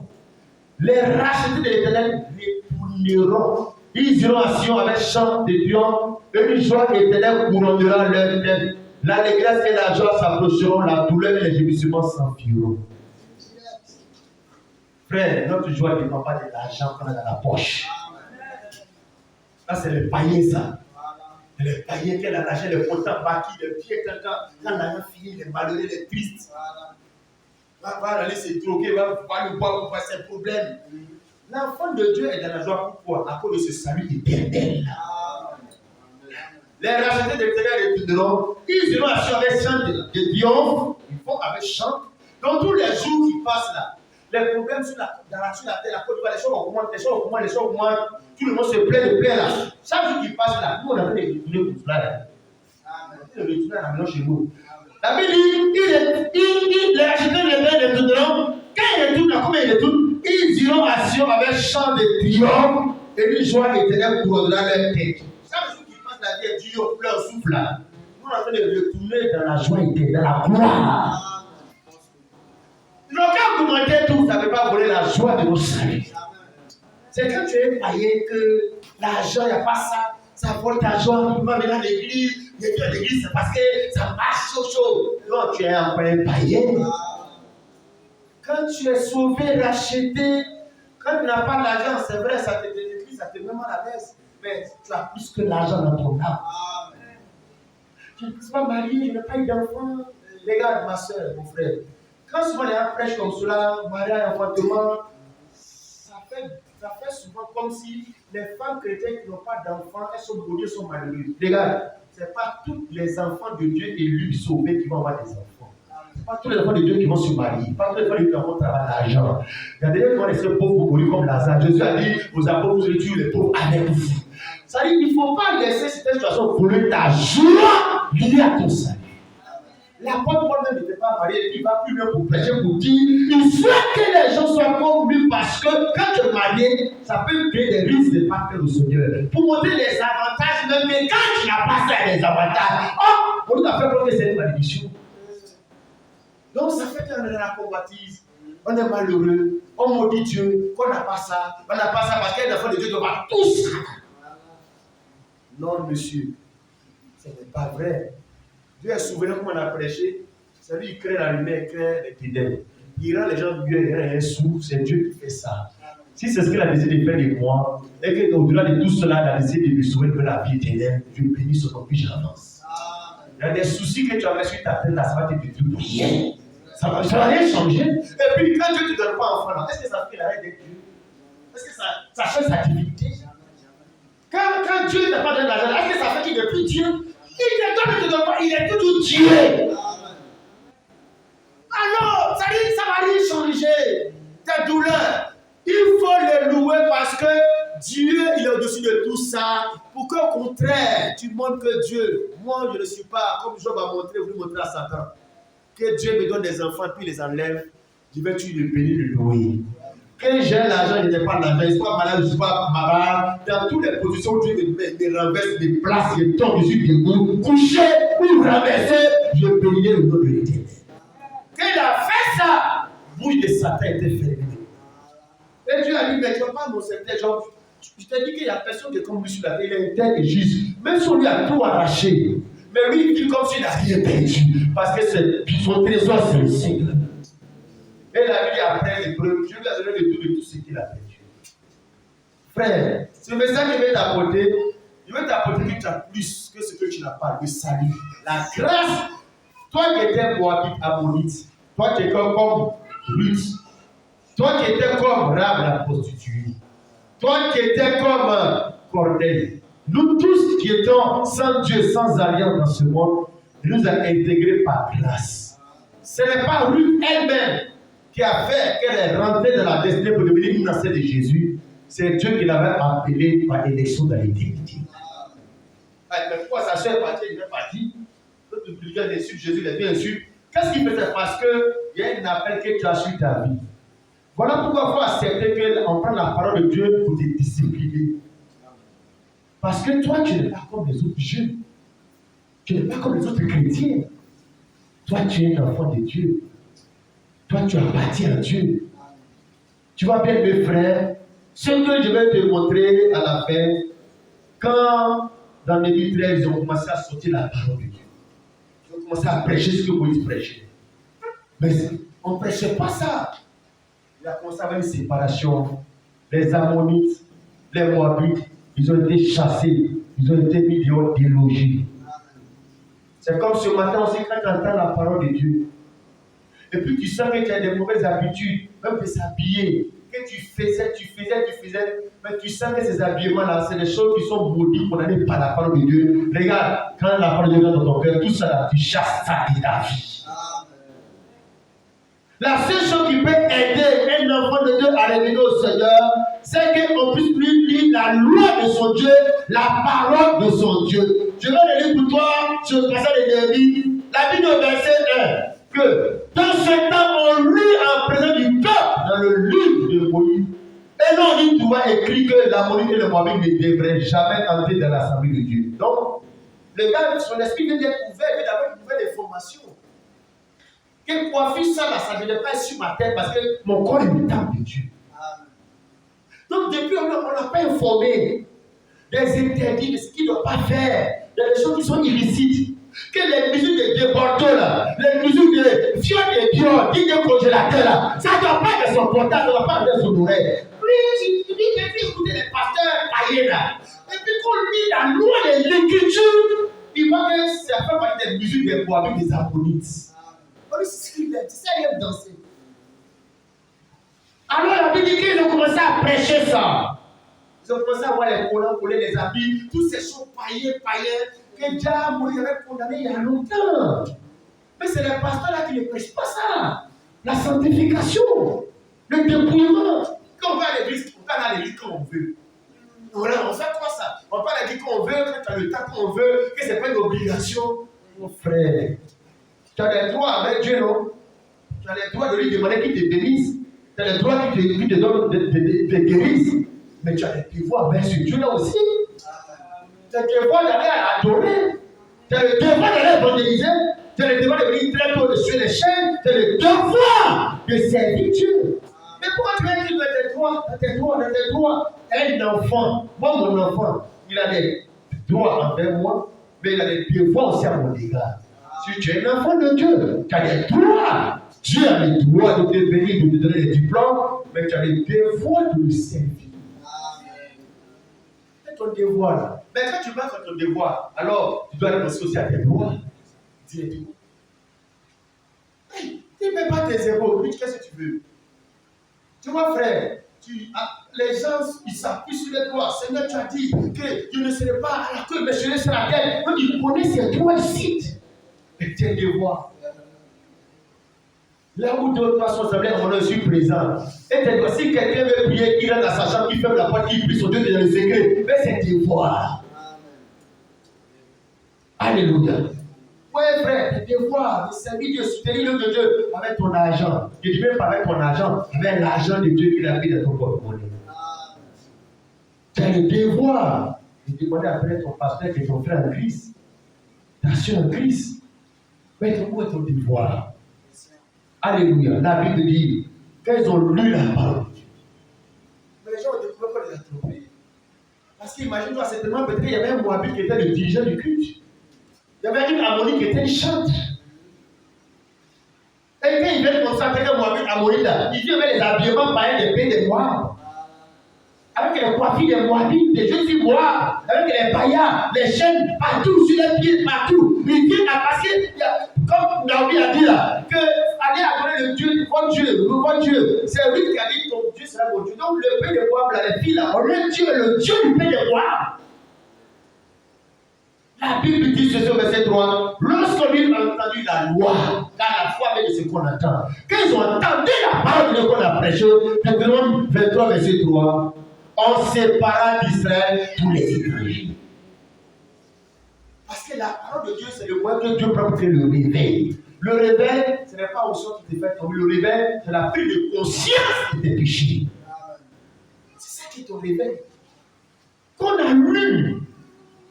Les rachetés de l'éternel les puniront. Ils iront à Sion avec chant de triomphe, et une joie éternelle couronnera leur tête. L'allégresse et la joie s'approcheront, la douleur et les gémissements s'enfuiront. Frère, notre joie ne dépend pas de l'argent qu'on a dans la poche. Ça, c'est le païen, ça. Le païen qui a l'argent, le potent bâti, le pied, quand l'argent fini, les malheureux, les tristes. Va aller se droguer, va le boire pour faire ses problèmes. L'enfant de Dieu est dans la joie. Pourquoi? À cause de ce salut éternel. Les rachetés de l'éternel retourneront. Ils iront à Sion avec chant de triomphe. Ils font avec chant. Donc tous les jours qui passent là, les problèmes sur la terre, la Côte d'Ivoire, les choses augmentent, les choses augmentent. Tout le monde se plaît de plaire là. Chaque jour qui passe là, nous on a fait des retourner pour cela. On a retourner à la maison chez nous. La Bible dit, les rachetés de l'éternel retourneront. Quand ils retournent là, comment ils retournent? Ils iront à Sion avec chant de triomphe et une joie éternelle couronnera leur tête. La vie est dure, on pleure, souffle là. Nous, on est en train de retourner dans la joie éternelle, dans la gloire. Ils n'ont qu'à augmenter tout, ça ne veut pas voler la joie de nos saluts. C'est quand tu es païen que l'argent, il n'y a pas ça, ça vole ta joie. Tu vas venir à l'église, il y a à l'église, c'est parce que ça marche chaud. Non, tu es encore un païen. Quand tu es sauvé, racheté, quand tu n'as pas l'argent, c'est vrai, ça te détruit, ça te met mal à l'aise. Mais tu as plus que l'argent dans ton âme. Je ne suis pas marié, je n'ai pas eu d'enfant. Regarde ma soeur, mon frère. Quand souvent les gens prêchent comme cela, mariage, enfantement, ça fait souvent comme si les femmes chrétiennes qui n'ont pas d'enfants, elles sont maudées, sont malheureuses. Regarde, ce n'est pas tous les enfants de Dieu élus, sauvés qui vont avoir des enfants. Ce n'est pas tous les enfants de Dieu qui vont se marier. Pas tous les enfants de Dieu qui vont travailler l'argent. Il y a des gens qui vont laisser pauvres mourir comme Lazare. Jésus a dit aux apôtres, vous allez tuer les pauvres avec vous. Ça veut dire qu'il ne faut pas laisser cette situation voler ta joie liée à ton salut. L'apôtre Paul même n'était pas marié, et puis il va plus loin pour prêcher, pour dire il souhaite que les gens soient comme lui parce que quand tu es marié, ça peut créer des risques de partir au Seigneur. Pour montrer les avantages, même mais quand tu n'as pas ça, les avantages, on nous a fait croire que c'est une malédiction. Donc ça fait qu'on est dans la convoitise, on est malheureux, on maudit Dieu, qu'on n'a pas ça, on n'a pas ça parce qu'un enfant de Dieu doit avoir tout ça. Non, monsieur, ce n'est pas vrai. Dieu est souverain comme on a prêché. C'est lui qui crée la lumière, il crée les ténèbres. Il rend les gens mieux, il rend un sou. C'est Dieu qui fait ça. Si c'est ce qu'il a décidé de faire de moi, et qu'au-delà de tout cela, il a décidé de me sauver de la vie éternelle, Dieu bénit son nom, puis j'avance. Il y a des soucis que tu avais sur ta tête, là, ça va te détruire. Rien. Ça va rien changer. Et puis, quand Dieu ne te donne pas enfant, là, est-ce que ça fait l'arrêt d'être Dieu? Est-ce que ça fait sa divinité? Quand Dieu n'a pas donné l'argent, est-ce que ça fait qu'il n'est plus Dieu? Il ne te donne pas, il est toujours Dieu. Alors, ça va rien changer. Tes douleurs, il faut les louer parce que Dieu, il est au-dessus de tout ça. Pour qu'au contraire, tu montres que Dieu, moi je ne suis pas, comme Job a montré, voulu montrer à Satan, que Dieu me donne des enfants puis les enlève. Je vais tuer le béni, le louer. Quand j'ai l'argent, je n'ai pas l'argent, je ne suis pas malade, je ne suis pas malade. Dans toutes les positions, Dieu me renverse, me place, je tombe, je suis debout, couché ou renversé, je bénirai le nom de l'Éternel. Quand il a fait ça, bouche de Satan était fermée. Et Dieu a dit, mais tu ne vas pas mon secteur, genre, je t'ai dit qu'il n'y a personne qui est comme lui sur la terre, il est intègre et juste. Même si on lui a tout arraché, mais lui, il vit comme s'il n'a rien perdu, parce que son trésor, c'est le Seigneur. Et la vie après l'épreuve, Dieu lui a donné de tout ce qu'il a perdu. Frère, ce message que je vais t'apporter, que tu as plus que ce que tu n'as pas, le salut. La grâce, toi qui étais Moabite, Ammonite, toi qui étais comme Ruth, toi qui étais comme Rahab la prostituée, toi qui étais comme Corneille, nous tous qui étions sans Dieu, sans alliance dans ce monde, il nous a intégrés par grâce. Ce n'est pas Ruth elle-même qui a fait qu'elle est rentrée dans la destinée pour devenir une ancienne de Jésus. C'est Dieu qui l'avait appelée par élection dans l'éternité. Mais pourquoi sa soeur est partie, elle est partie? L'autre publicain est déçu, Jésus est bien sûr. Qu'est-ce qu'il faisait? Parce qu'il y a un appel que tu as sur ta vie. Voilà pourquoi il faut accepter qu'on prend la parole de Dieu pour te discipliner. Parce que toi, tu n'es pas comme les autres jeunes. Tu n'es pas comme les autres chrétiens. Toi, tu es un enfant de Dieu. Toi, tu appartiens à Dieu. Tu vois bien, mes frères, ce que je vais te montrer à la fin, quand dans Néhémie 13, ils ont commencé à sortir la parole de Dieu. Ils ont commencé à prêcher ce que Moïse prêchait. Mais on ne prêchait pas ça. Il a commencé à avoir une séparation. Les Ammonites, les Moabites, ils ont été chassés, ils ont été mis dehors, délogés. C'est comme ce matin aussi quand tu entends la parole de Dieu. Et puis tu sens que tu as des mauvaises habitudes, même de s'habiller, que tu faisais, mais tu sens que ces habillements-là, c'est des choses qui sont maudites qu'on n'arrive pas à la parole de Dieu. Regarde, quand la parole de Dieu est dans ton cœur, tout ça là, tu chasses ça de ta vie. La seule chose qui peut aider un enfant de Dieu à revenir au Seigneur, c'est qu'on puisse lui lire la loi de son Dieu, la parole de son Dieu. Je vais le lire pour toi sur le passage de Néhémie, la Bible au verset 1. Que dans ce temps, on lit en présence du peuple dans le livre de Moïse. Et là, on dit, tu vois écrit que l'Ammonite et le Moabite ne devraient jamais entrer dans l'assemblée de Dieu. Donc, le gars, son esprit vient d'être ouvert, il vient d'avoir une nouvelle information. Que coiffure ça là, ça ne devait pas être sur ma tête parce que mon corps est le temple de Dieu. Donc, depuis, on n'a pas informé des interdits, de ce qu'il ne doit pas faire, des choses qui sont illicites. Que les musiques de Bordeaux là, les musiques de viol et viol, de congélateur là, ça ne doit pas être son portable, ça ne doit pas être son oreille. Lui, il dit écouter les pasteurs païens là. Et puis qu'on lit la loi de l'écriture, il voit que ça fait partie des musiques des Moabites, des Ammonites. Tu sais, il aime danser. Alors la Bible dit qu'ils ont commencé à prêcher ça. Ils ont commencé à voir les collants, coller les habits, tous ces choses païens, que déjà Moïse avait condamné il y a longtemps. Mais c'est les pasteurs là qui ne prêchent pas ça. La sanctification, le dépouillement. Quand on va à l'église, on va à l'église quand on veut. Voilà, on fait quoi ça? On va à l'église quand on veut, quand tu as le temps quand on veut, que ce n'est pas une obligation. Mon frère, Tu as les droits avec Dieu, non? Tu as les droits de lui demander qu'il te bénisse. Tu as les droits qu'il te donne, te guérisse. Mais tu as les devoirs avec ce Dieu-là aussi. Tu as le devoir d'aller adorer. Tu as le devoir d'aller évangéliser. Tu as le devoir de venir très tôt sur les chaînes. Tu as le devoir de servir Dieu. Mais pourquoi tu vas dire dans tes droits? Un enfant, moi mon enfant, il a des droits envers moi, mais il a des devoirs aussi à mon égard. Si tu es un enfant de Dieu, tu as des droits. Dieu a les droits de te bénir, de te donner des diplômes, mais tu as les devoirs de le servir. C'est ton devoir là. Mais quand tu vas faire ton devoir, alors tu dois renoncer aussi à tes droits. Dis-le. Hey, tu ne mets pas tes zéros, puis qu'est-ce que tu veux? Tu vois, frère, les gens, ils s'appuient sur les droits. Seigneur, tu as dit que je ne serai pas à la queue, mais je serai à la tête. Donc, il connaît ses droits ici. Et tes devoirs. Là où d'autres sont semblés, on est présent. Et tes droits, si quelqu'un veut prier, qu'il rentre dans sa chambre, qu'il ferme la porte, qu'il prie son Dieu dans le secret, mais c'est tes devoirs. Alléluia. Oui, frère, tes devoirs de servir Dieu, soutenir le de Dieu avec ton argent. Je ne dis même pas avec ton argent, avec l'argent de Dieu qu'il a mis dans ton porte-monnaie. Tu as le devoir de demander après ton pasteur et ton frère en Christ, ta soeur en Christ. Mais où est ton devoir? Alléluia. La Bible dit qu'ils ont lu la parole. Mais les gens ont découvert qu'on les a trompés. Parce qu'imagine-toi, certainement, peut-être qu'il y avait un Moabite qui était le dirigeant du culte. Il y avait une Ammonite qui était une chante. Et quand il vient comme ça, quelqu'un Moabite, Ammonite, il vient avec les habillements païens des pays des Moab. Avec les coiffures des Moabites, des jeunes filles Moab, avec les païens, les chaînes, partout, sur les pieds, partout. Ils viennent à passer, comme Naomi a dit là, que aller adorer le Dieu, le bon Dieu. C'est lui qui a dit ton Dieu sera mon Dieu. Donc le pays de Moab, là, les filles là, le Dieu du pays de Moab. La Bible dit ceci au verset 3. Lorsqu'on lui a entendu la loi, car la foi vient de ce qu'on entend, qu'ils ont entendu la parole de Dieu qu'on a prêché, Deutéronome 23, verset 3, on sépara d'Israël tous les étrangers. Parce que la parole de Dieu, c'est le moyen que Dieu prend pour faire le réveil. Le réveil, ce n'est pas au son qui te fait tomber. Le réveil, c'est la prise de conscience de tes péchés. C'est ça qui est ton réveil. Qu'on allume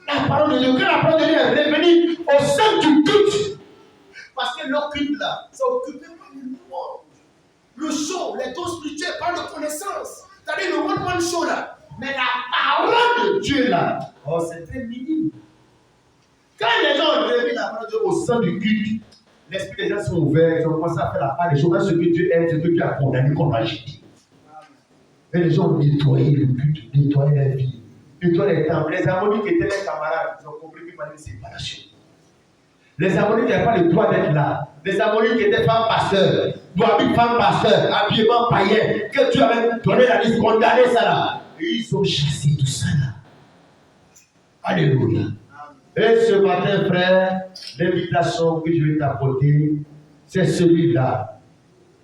la parole de Dieu, que la parole de Dieu est revenue au sein du culte. Parce que leur culte là, c'est occupé par le monde. Le show, les dons spirituels par de connaissance. C'est-à-dire le one show là. Mais la parole de Dieu là, oh, c'est très minime. Quand les gens ont revu la parole de Dieu au sein du culte, l'esprit des gens sont ouverts, ils ont commencé à faire la part des choses, ce que Dieu aime, ce que Dieu a condamné, qu'on a jeté. Et les gens ont nettoyé le culte, nettoyé la vie. Et toi, les temples, les Ammonites qui étaient les camarades, ils ont compris qu'il fallait une séparation. Les Ammonites qui n'avaient pas le droit d'être là. Les Ammonites qui étaient femmes pasteurs, Moabites femmes pasteurs, habillement païen, que Dieu avait donné la liste, condamné ça là. Et ils ont chassé tout ça là. Alléluia. Et ce matin, frère, l'invitation que je vais t'apporter, c'est celui-là.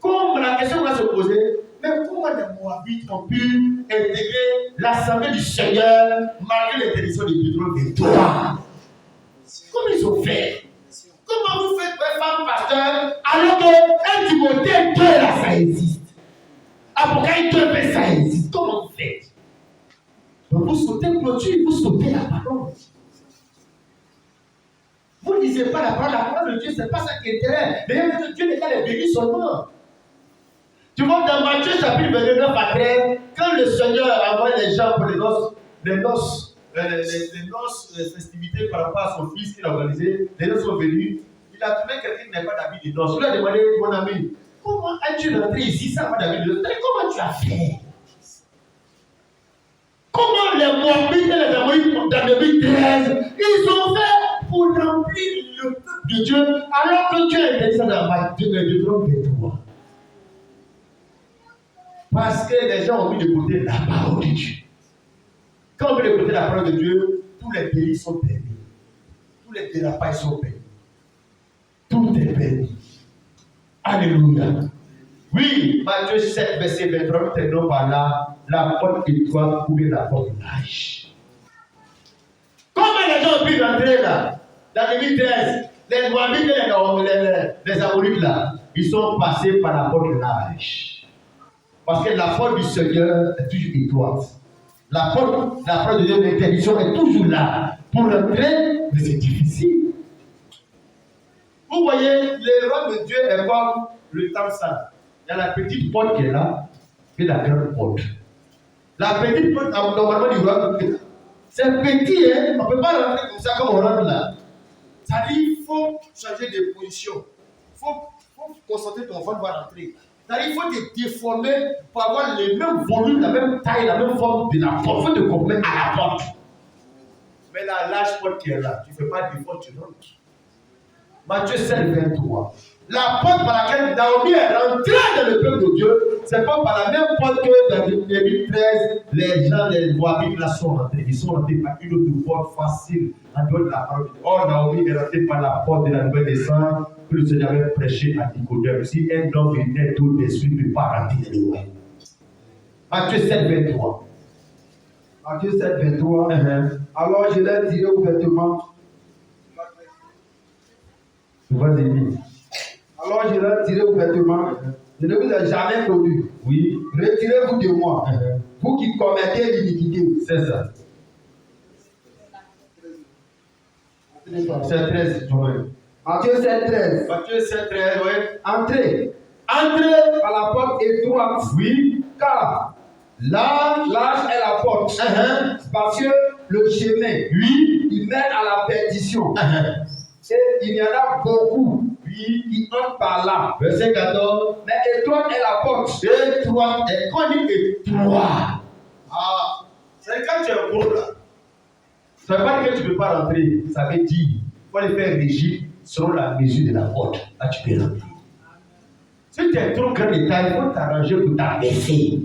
Comme la question va se poser, mais comment les Moabites ont pu intégrer l'assemblée du Seigneur malgré l'interdiction de Deutéronome 23? Comment ils ont fait? Comment vous faites pour femme pasteur alors que 1 Timothée 2 là ça existe? Apocalypse 2 ça existe? Comment vous faites? Donc vous sautez clôture, vous sautez la parole. Vous ne lisez pas la parole de Dieu, ce n'est pas ça qui intéresse. Mais Dieu n'est qu'à les bénir seulement. Tu vois, dans Matthieu chapitre 29 à 13, quand le Seigneur envoie les gens pour les noces festivités par rapport à son fils qu'il a organisé, les noces sont venus, il a trouvé quelqu'un qui n'a pas d'habit de noces. Il lui a demandé, mon ami, comment es-tu rentré ici sans avoir d'habit de noces? Comment tu as fait? Comment les Moabites et les Ammonites dans 2013, ils ont fait pour remplir le peuple de Dieu alors que Dieu était ça dans Deutéronome 23? Parce que les gens ont envie d'écouter la parole de Dieu. Quand on veut écouter la parole de Dieu, tous les délits sont permis. Tous les dérapages sont permis. Tout est permis. Alléluia. Oui, Matthieu 7, verset 23, terminons par là. La porte étroite ou bien la porte large. Comment les gens ont pu rentrer là, dans 2013, Les Moabites et les Amorites là, ils sont passés par la porte large. Parce que la porte du Seigneur est toujours étroite. La porte de Dieu d'interdiction est toujours là. Pour entrer, mais c'est difficile. Vous voyez, le royaume de Dieu est comme le Tamsa. Il y a la petite porte qui est là, et la grande porte. La petite porte, normalement, du royaume de Dieu, c'est petit, hein? On ne peut pas rentrer comme ça comme on rentre là. Ça dit qu'il faut changer de position. Il faut concentrer ton ventre pour rentrer. C'est-à-dire qu'il faut te déformer pour avoir le même volume, la même taille, la même forme de la porte. Il faut te conformer à la porte. Mais la large porte qui est là, tu ne fais pas d'effort, tu rentres. Matthieu 7, 23. La porte par laquelle Naomi est rentrée dans le peuple de Dieu, c'est pas par la même porte que dans 2013, les gens des Moabites là sont rentrés. Ils sont rentrés par une autre porte facile, en dehors de la parole de Dieu. Or, Naomi est rentrée par la porte de la nouvelle naissance que le Seigneur avait prêché à Nicodème. Si un homme est tout d'esprit, ne peut pas rentrer dans le royaume. Matthieu 7, 23. Matthieu 7, 23. Alors je leur dirai ouvertement. Vas-y. Alors je leur dirai ouvertement, je ne vous ai jamais connu. Oui. Retirez-vous de moi, vous qui commettez l'iniquité. C'est ça. C'est 13. Matthieu 7, 13. Matthieu 7, 13, oui. Entrez Entrez par la porte étroite. Oui. Car large est la porte. Spacieux le chemin. Oui. Il mène à la perdition. Et il y en a beaucoup qui entrent par là. Verset 14. Mais étroite est la porte. Étroite. Quand on dit étroite, C'est quand tu es gros là. ça ne veut pas dire que tu ne peux pas rentrer. Ça veut dire qu'il faut les faire régir selon la mesure de la porte. Là, tu peux rentrer. Si tu es trop grand de taille, il faut t'arranger pour t'abaisser.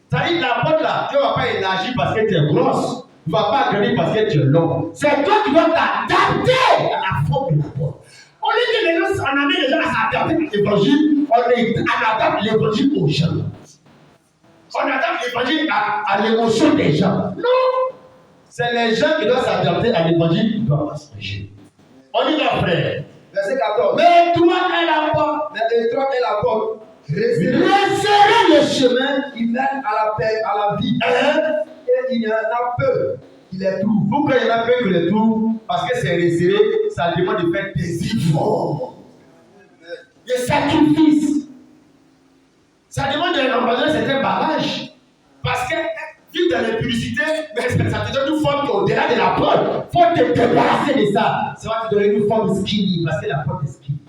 Ça veut dire que la porte là, tu ne vas pas élargir parce que tu es grosse. Tu ne vas pas agrandir parce que tu es long. C'est toi qui dois t'adapter à la forme de la porte. Au lieu que les gens, on amène les gens à s'adapter à l'évangile, on adapte l'évangile aux gens. On adapte l'évangile à l'émotion des gens. Non! C'est les gens qui doivent s'adapter à l'évangile qui doivent pas se changer. On y va, frère. Verset 14. Mais toi est la porte. Mais étroite est la porte. Resserrez le chemin. Il mène à la vie. Et il y en a peu qui les trouvent. Pourquoi il y en a peu qui les trouvent? Parce que c'est resserré, ça demande de faire des efforts, des sacrifices. Ça demande de remplacer certains bagages. Parce que vivre dans l'impudicité, ça te donne une forme qui est au-delà de la porte. Il faut te débarrasser de ça. Ça va te donner une forme skinny, parce que la porte est skinny.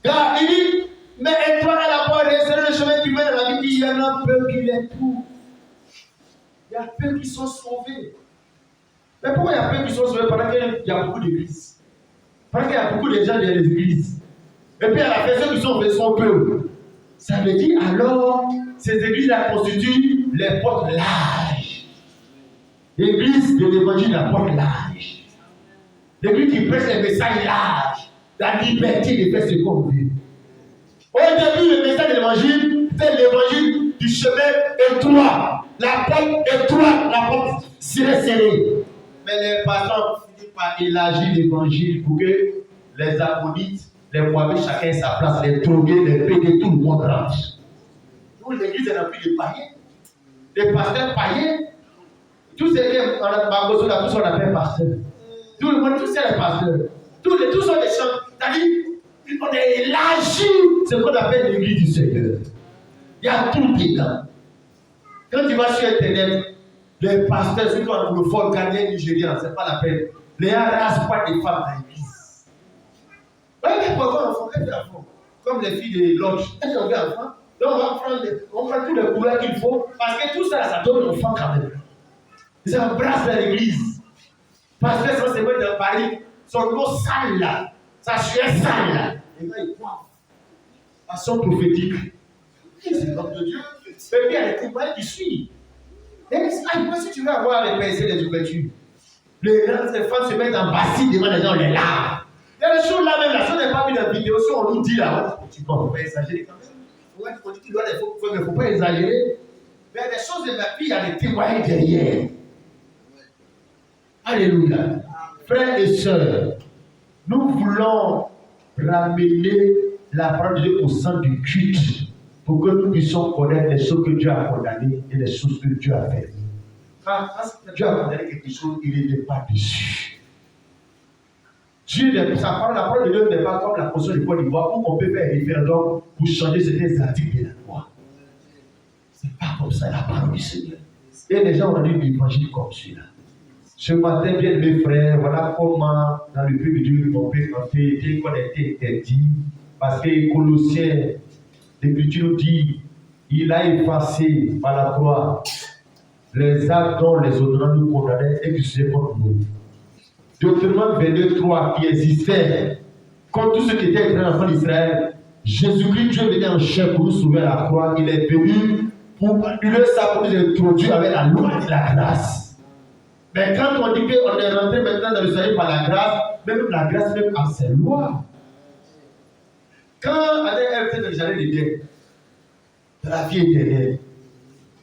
Car il dit, mais étoile à la porte, resserrez le chemin qui mène à la vie, il y en a peu qui les trouvent. Il y a peu qui sont sauvés. Mais pourquoi il y a peu qui sont sauvés pendant qu'il y a beaucoup d'églises? Pendant qu'il y a beaucoup de gens dans les églises. Et puis à la fin, ceux qui sont sauvés sont peu. Ça veut dire alors, ces églises-là constituent les portes larges. L'église de l'évangile, la porte large. L'église qui prêche les messages larges. La liberté de faire ce qu'on veut. Au début, le message de l'évangile, c'est l'évangile du chemin étroit. La porte étroite, la porte serrée. Mais les pasteurs finissent par élargir l'évangile pour que les Ammonites, les Moabites, chacun ait sa place, les drogués, les pédés, tout le monde rentre. Nous, l'église est remplie de païens, des pasteurs païens. Tous ceux qui ont la tous on appelle pasteurs. Tout le monde, tous c'est les pasteurs. Tous sont des gens. C'est-à-dire, on a élargi ce qu'on appelle l'église du Seigneur. Il y a tout dedans. Quand tu vas sur Internet, les pasteurs, ceux qui ont anglophone, Ghanais, Nigériens, c'est pas la peine. Les gens ne rasent pas des femmes dans l'église. Oui, mais pourquoi l'enfant? Qu'est-ce l'enfant? Comme les filles de l'autre. Est-ce qu'on veut enfant? Donc on prend tous les couleurs qu'il faut, parce que tout ça, ça donne l'enfant quand même. Ils embrassent dans l'église. Parce que ça, c'est moi dans Paris, son nom sale là, sa sueur sale là. Et là, ils croient. Façon prophétique. C'est l'homme de Dieu. Et puis il y a les témoins qui suivent. Et si tu veux avoir les pensées des ouvertures, les femmes se mettent en bassine devant les gens, on les lave. Il y a des choses là même, là, si on n'est pas vu dans la vidéo, si on nous dit là, tu ne peux pas exagérer quand même. On dit qu'il doit il ne faut pas exagérer. Mais il y a des choses de la vie, il y a des témoins derrière. Alléluia. Il Frères et sœurs, nous voulons ramener la parole de Dieu au centre du culte pour que nous puissions connaître les choses que Dieu a condamnées et les choses que Dieu a permises. Quand Dieu a condamné quelque chose, il n'est pas dessus. La parole de Dieu n'est pas comme la Constitution du Côte d'Ivoire où on peut faire un référendum pour changer certains articles de la loi. Ce n'est pas comme ça la parole du Seigneur. Et les gens ont dit l'évangile comme celui-là. Ce matin, bien mes frères, voilà comment dans le peuple de Dieu on peut entrer qu'on a été interdit. Parce que Colossiens, l'Écriture nous dit, il a effacé par la croix les actes dont les ordonnances nous condamnaient et qui se contre nous. Deutéronome 22:3 qui existait contre tout ce qui était écrit enfant d'Israël. Jésus-Christ, Dieu venait en chair pour nous sauver à la croix. Il est venu pour annuler ça, pour nous introduire avec la loi de la grâce. Mais quand on dit qu'on est rentré maintenant dans le salut par la grâce, même la grâce même a ses lois. Quand Adam était dans le jardin d'Éden, de la vie éternelle,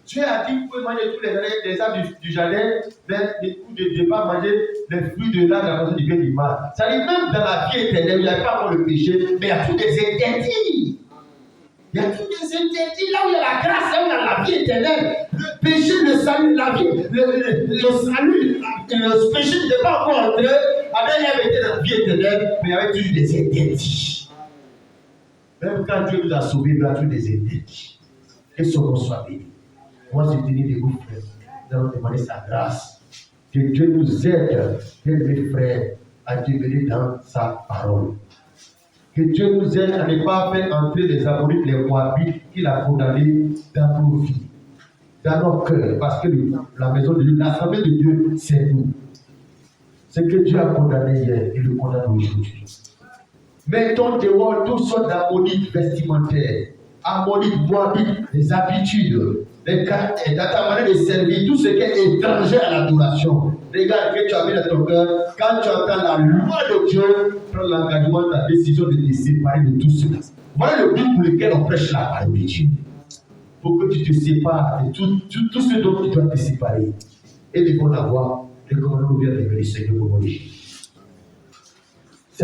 Dieu a dit vous pouvez manger tous les arbres du jardin, mais vous ne devez pas manger les fruits de l'arbre de la connaissance du bien et du mal. Ça dit même dans la vie éternelle, il n'y a pas encore le péché, mais il y a tous des interdits. Il y a tous des interdits là où il y a la grâce, là où il y a la vie éternelle. Le péché, le salut, la vie, le salut, le péché n'était pas encore entré. Adam était dans la vie éternelle, mais il y avait toujours des interdits. Même quand Dieu nous a sauvés, il y a toujours des interdits. Que son nom soit béni. Moi, je tenais de vous, frères. Nous allons demander sa grâce. Que Dieu nous aide, mes frères, à devenir dans sa parole. Que Dieu nous aide à ne pas faire entrer les Amorites, les Moabites qu'il a condamnés dans nos vies, dans nos cœurs. Parce que la maison de Dieu, l'assemblée de Dieu, c'est nous. Ce que Dieu a condamné hier, il le condamne aujourd'hui. Mettons dehors toutes sortes d'Ammonites vestimentaires, Ammonites, Moabites, les habitudes, dans ta manière de servir, tout ce qui est étranger à l'adoration. Regarde que tu as mis dans ton cœur, quand tu entends la loi de Dieu, prends l'engagement, ta décision de te séparer de tout cela. Voilà le but pour lequel on prêche la parole de Dieu. Pour que tu te sépares de tout ce dont tu dois te séparer. Et de bon avoir, le commandement vient de le Seigneur pour mon Dieu.